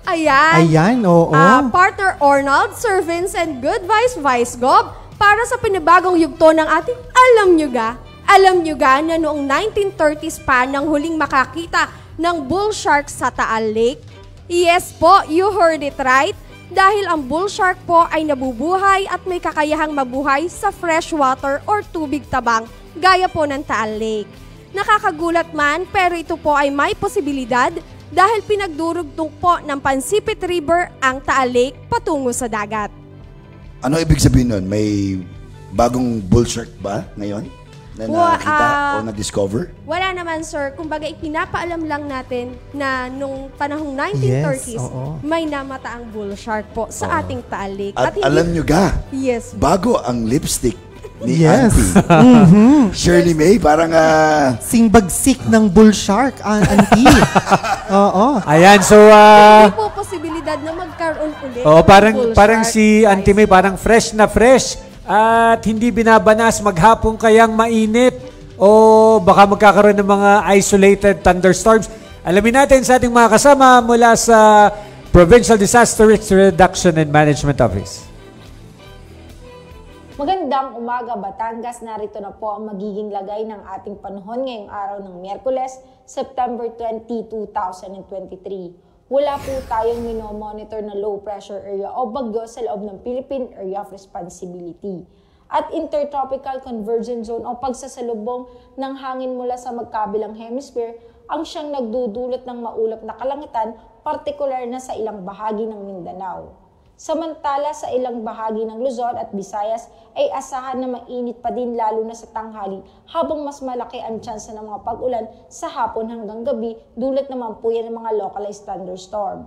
Ayan, oo. Partner Arnold, Sir Vincent Good Vice Gov, para sa pinibagong yugto ng ating alam nyo ga na noong 1930s pa nang huling makakita ng bull shark sa Taal Lake? Yes po, you heard it right. Dahil ang bull shark po ay nabubuhay at may kakayahang mabuhay sa freshwater or tubig tabang gaya po ng Taal Lake. Nakakagulat man pero ito po ay may posibilidad dahil pinagdurugtong po ng Pansipit River ang Taal Lake patungo sa dagat. Ano ibig sabihin nun? May bagong bull shark ba ngayon? Na nakita o na-discover? Wala naman, sir. Kumbaga, ipinapaalam lang natin na nung panahong 1930s, may namataang bull shark po sa ating Taal Lake. At alam nyo ga, bago ang lipstick ni Auntie. Shirley May, parang singbagsik ng bull shark, Auntie. Oo. Ayan, so hindi po posibilidad na magkaroon ulit. Parang si Auntie May, parang fresh na fresh at hindi binabanas, maghapon kayang mainit o baka magkakaroon ng mga isolated thunderstorms. Alamin natin sa ating mga kasama mula sa Provincial Disaster Risk Reduction and Management Office. Magandang umaga, Batangas. Narito na po ang magiging lagay ng ating panahon ngayong araw ng Miyerkules, September 20, 2023. Wala po tayong minomonitor na low pressure area o bagyo sa loob ng Philippine Area of Responsibility. At intertropical convergence zone o pagsasalubong ng hangin mula sa magkabilang hemisphere ang siyang nagdudulot ng maulap na kalangitan, partikular na sa ilang bahagi ng Mindanao. Samantala sa ilang bahagi ng Luzon at Visayas ay asahan na mainit pa din lalo na sa tanghali habang mas malaki ang tsansa ng mga pag-ulan sa hapon hanggang gabi, dulot naman po yan ng mga localized thunderstorm.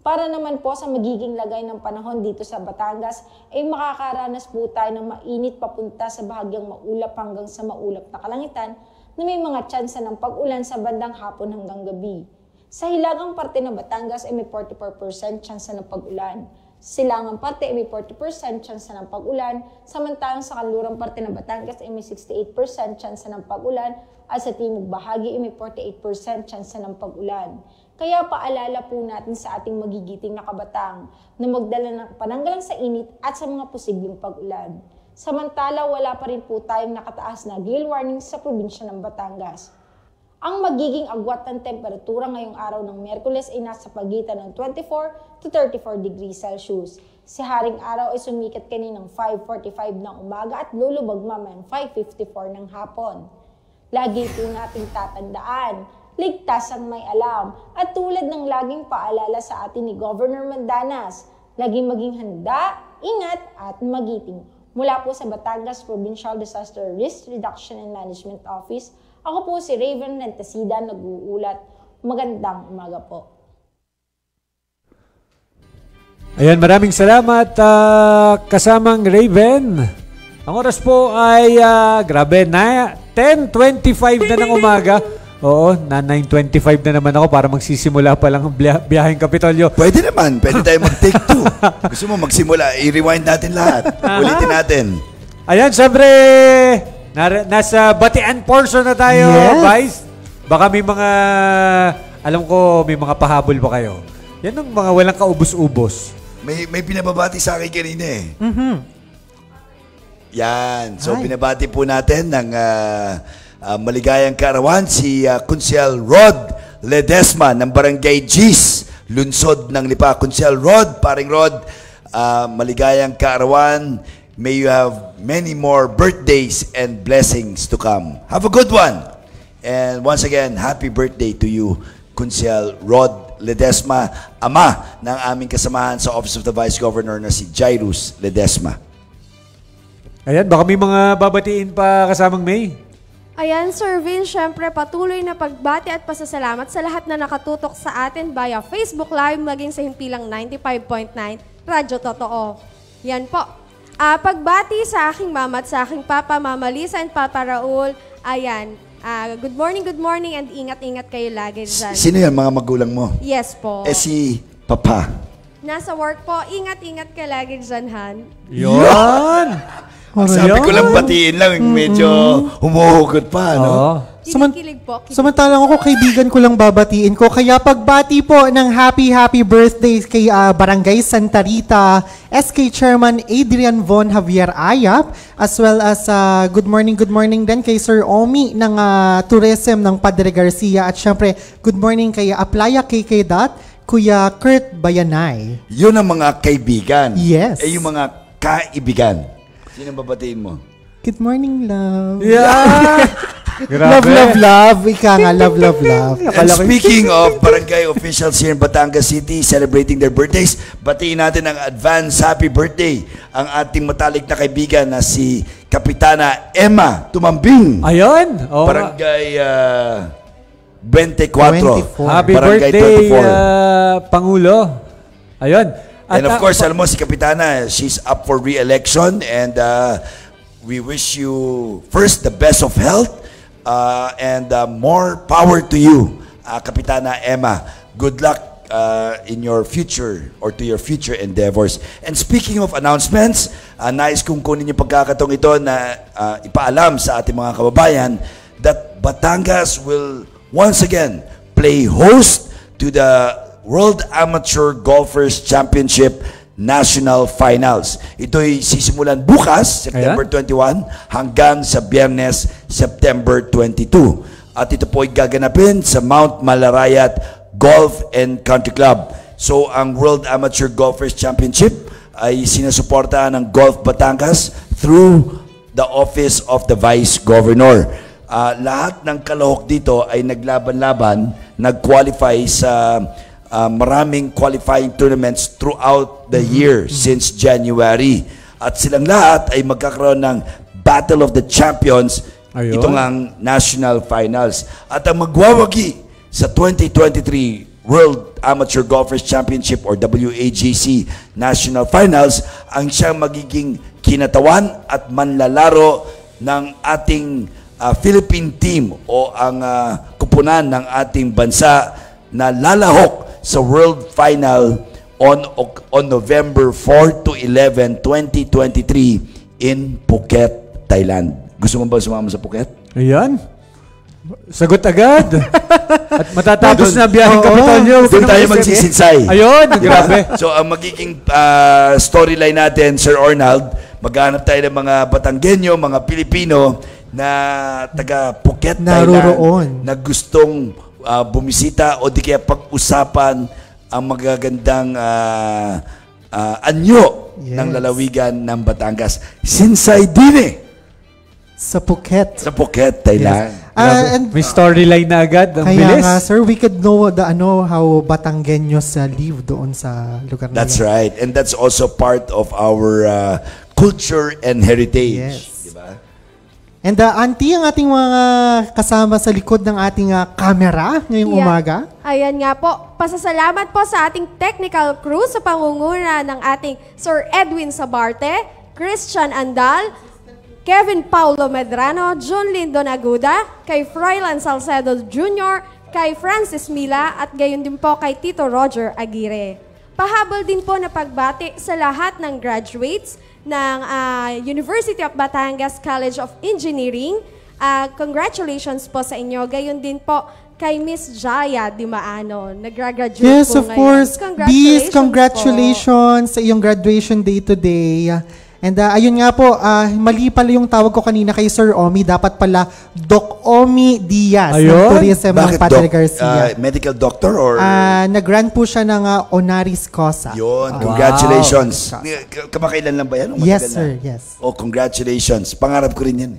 Para naman po sa magiging lagay ng panahon dito sa Batangas ay makakaranas po tayo ng mainit papunta sa bahagyang maulap hanggang sa maulap na kalangitan na may mga tsansa ng pag-ulan sa bandang hapon hanggang gabi. Sa hilagang parte ng Batangas ay may 44% tsansa ng pag-ulan. Silangang parte ay may 40% tsansa ng pag-ulan, samantalang sa kanlurang parte ng Batangas ay may 68% tsansa ng pag-ulan at sa timog bahagi ay may 48% tsansa ng pag-ulan. Kaya paalala po natin sa ating magigiting na kabatang na magdala ng pananggalang sa init at sa mga posibleng pag-ulan. Samantala, wala pa rin po tayong nakataas na gale warning sa probinsya ng Batangas. Ang magiging agwat ng temperatura ngayong araw ng Miyerkules ay nasa pagitan ng 24 to 34 degrees Celsius. Si Haring Araw ay sumikat kaninang 5:45 ng umaga at lulubog mamayang 5:54 ng hapon. Lagi po nating tatandaan, ligtas ang may alam. At tulad ng laging paalala sa atin ni Governor Mandanas, laging maging handa, ingat at magiting. Mula po sa Batangas Provincial Disaster Risk Reduction and Management Office, ako po si Raven Rentasida, nag-uulat. Magandang umaga po. Ayan, maraming salamat kasamang Raven. Ang oras po ay grabe na 10:25 na ng umaga. Oo, na 9:25 na naman ako para magsisimula pa lang ang Biyaheng Kapitolyo. Pwede naman, pwede tayo mag-take two. Gusto mo magsimula, i-rewind natin lahat. Ulitin natin. Ayan, syempre, nasa batian portion na tayo, Vice. Baka may mga, alam ko, may mga pahabol ba kayo? Yan ang mga walang kaubos-ubos. May pinababati sa akin kanina eh. Yan. So, pinabati po natin ng maligayang kaarawan si Kunsyal Rod Ledesma ng Barangay Gis, lungsod ng Lipa. Konsyel Rod, paring Rod, maligayang kaarawan. May you have many more birthdays and blessings to come. Have a good one. And once again, happy birthday to you, Konsyel Rod Ledesma, ama ng aming kasamahan sa Office of the Vice Governor na si Jairus Ledesma. Ayan, baka may mga babatiin pa kasamang May. Ayan, Sir Vin, syempre patuloy na pagbati at pasasalamat sa lahat na nakatutok sa atin via Facebook Live maging sa himpilang 95.9 Radyo Totoo. Yan po. Pagbati sa aking mama at sa aking papa, Mama Lisa and Papa Raul. Ayan, good morning and ingat-ingat kayo lagi dyan. Sino yan, mga magulang mo? Yes po. Si Papa. Nasa work po, ingat-ingat ka lagi dyan, Han. Yun! Sabi ko lang batiin lang, medyo humuhugot pa, no? Kinikilig po. Samantalang ako, kaibigan ko lang babatiin ko. Kaya pagbati po ng happy birthday kay Barangay Santa Rita, SK Chairman Adrian Von Javier Ayap, as well as good morning din kay Sir Omi ng Tourism ng Padre Garcia. At syempre, good morning kay Aplaya KK Dot, Kuya Kurt Bayanay. Yun ang mga kaibigan. Yes. Yung mga kaibigan. Sino babatiin mo? Good morning, love. Yeah! love. Ika nga, love. And speaking of barangay officials here in Batangas City celebrating their birthdays, batiin natin ang advance happy birthday ang ating matalik na kaibigan na si Kapitana Emma Tumambing. Ayun! Barangay 24. Happy barangay birthday, Pangulo. Ayun. And of course, alam mo, si Kapitana, she's up for re-election and we wish you first the best of health and more power to you, Kapitana Emma. Good luck in your future or to your future endeavors. And speaking of announcements, nais kong kunin yung pagkakataong ito na ipaalam sa ating mga kababayan that Batangas will once again play host to the World Amateur Golfers Championship National Finals. Ito'y sisimulan bukas, September 21, hanggang sa Biyernes, September 22. At ito po ay gaganapin sa Mount Malarayat Golf and Country Club. So, ang World Amateur Golfers Championship ay sinusuportahan ng Golf Batangas through the Office of the Vice Governor. Lahat ng kalahok dito ay naglaban-laban, nag-qualify sa maraming qualifying tournaments throughout the year since January. At silang lahat ay magkakaroon ng Battle of the Champions, itong ang National Finals. At ang magwawagi sa 2023 World Amateur Golfers Championship or WAGC National Finals ang siyang magiging kinatawan at manlalaro ng ating Philippine team o ang kupunan ng ating bansa na lalahok sa World Final on November 4 to 11, 2023 in Phuket, Thailand. Gusto mo ba sumama sa Phuket? Ayan. Sagot agad. At matatapos na biyaheng Kapitolyo. Doon tayo magsisinsay. Ayun, grabe. So, ang magiging storyline natin, Sir Arnold, maghanap tayo ng mga Batanggenyo, mga Pilipino na taga Phuket, Thailand, na gustong bumisita o di kaya pag-usapan ang magagandang anyo ng lalawigan ng Batangas. Sinsay din sa Phuket. Sa Phuket, Thailand. And may storyline na agad. Ang kaya bilis. nga, sir, we could know how Batanggenyos live doon sa lugar na That's right. And that's also part of our culture and heritage. Yes. And auntie, ang ating mga kasama sa likod ng ating camera ngayong umaga. Ayan nga po. Pasasalamat po sa ating technical crew sa pangunguna ng ating Sir Edwin Sabarte, Christian Andal, Kevin Paulo Medrano, Jun Lindo Naguda, kay Froilan Salcedo Jr., kay Francis Mila, at gayon din po kay Tito Roger Aguirre. Pahabol din po na pagbati sa lahat ng graduates ng University of Batangas College of Engineering. Congratulations po sa inyo. Gayon din po kay Miss Jaya Dimaano. Nagra-graduate yes, po of course. Congratulations, Bis, congratulations sa iyong graduation day today. And ayun nga po, mali pala yung tawag ko kanina kay Sir Omi. Dapat pala Doc Omi Diaz ng Tourism ng Padre Garcia. Medical doctor or? Nag-grant po siya ng honoris causa. Yun, congratulations. Kamakailan lang ba yan? Yes, sir. Yes. Oh, congratulations. Pangarap ko rin yan.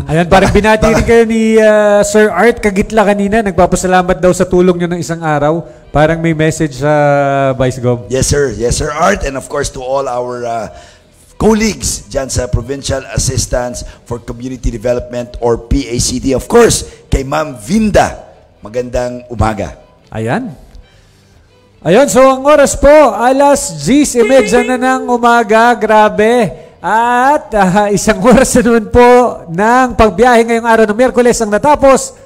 Ayan, parang binati rin kayo ni Sir Art Kagitla kanina. Nagpapasalamat daw sa tulong nyo ng isang araw. Parang may message sa Vice Gov. Yes, sir. Yes, sir, Art. And of course, to all our colleagues dyan sa Provincial Assistance for Community Development or PACD. Of course, kay Ma'am Vinda. Magandang umaga. Ayan. Ayun, so ang oras po, alas 10:30 na ng umaga. Grabe. At isang oras na naman po ng pagbiyahe ngayong araw ng Miyerkules ang natapos.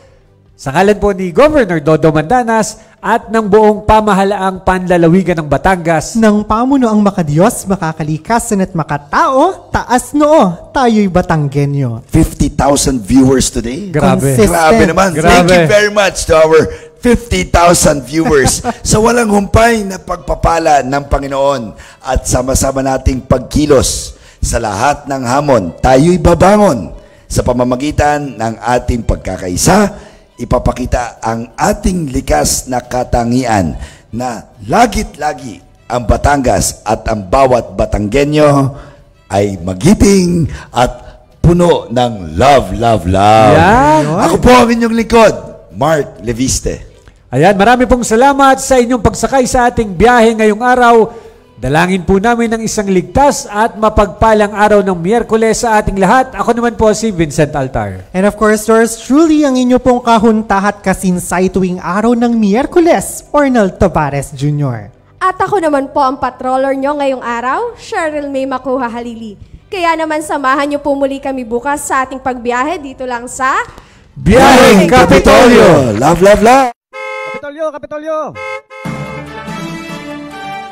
Sa ngalan po ni Governor Dodo Mandanas at ng buong pamahalaang panlalawigan ng Batangas. Ng pamuno ang makadiyos, makakalikasan at makatao, taas noo, tayo'y Batanggenyo. 50,000 viewers today. Grabe. Grabe naman. Grabe. Thank you very much to our 50,000 viewers sa walang humpay na pagpapala ng Panginoon at sama-sama nating pagkilos sa lahat ng hamon. Tayo'y babangon sa pamamagitan ng ating pagkakaisa. Ipapakita ang ating likas na katangian na lagit-lagi ang Batangas at ang bawat Batanggenyo ay magiting at puno ng love, love, love. Yan. Ako po ang inyong likod, Mark Leviste. Ayan, marami pong salamat sa inyong pagsakay sa ating biyahe ngayong araw. Dalangin po namin ng isang ligtas at mapagpalang araw ng Miyerkules sa ating lahat. Ako naman po si Vincent Altar. And of course, yours truly ang inyo pong kahuntahat kasinsay tuwing araw ng Miyerkules, Ornel Tabares Jr. At ako naman po ang patroller nyo ngayong araw, Cheryl May Makuha Halili. Kaya naman samahan nyo po muli kami bukas sa ating pagbiyahe dito lang sa Biyaheng Kapitolyo! Love, love, love! Kapitolyo, Kapitolyo!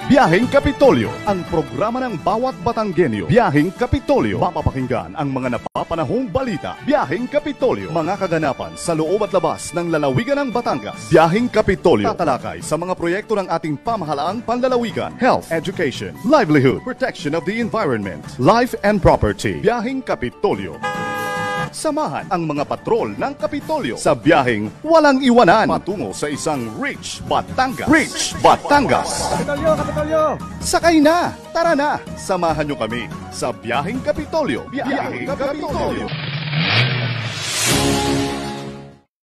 Biyaheng Kapitolyo, ang programa ng bawat Batanggenyo. Biyaheng Kapitolyo, mapapakinggan ang mga napapanahong balita. Biyaheng Kapitolyo, mga kaganapan sa loob at labas ng lalawigan ng Batangas. Biyaheng Kapitolyo, tatalakay sa mga proyekto ng ating pamahalaang panlalawigan, health, education, livelihood, protection of the environment, life and property. Biyaheng Kapitolyo. Samahan ang mga patrol ng Kapitolyo sa biyaheng walang iwanan patungo sa isang Rich Batangas. Rich Batangas! Kapitolyo, Kapitolyo! Sakay na! Tara na! Samahan nyo kami sa biyaheng Kapitolyo. Biyaheng Kapitolyo!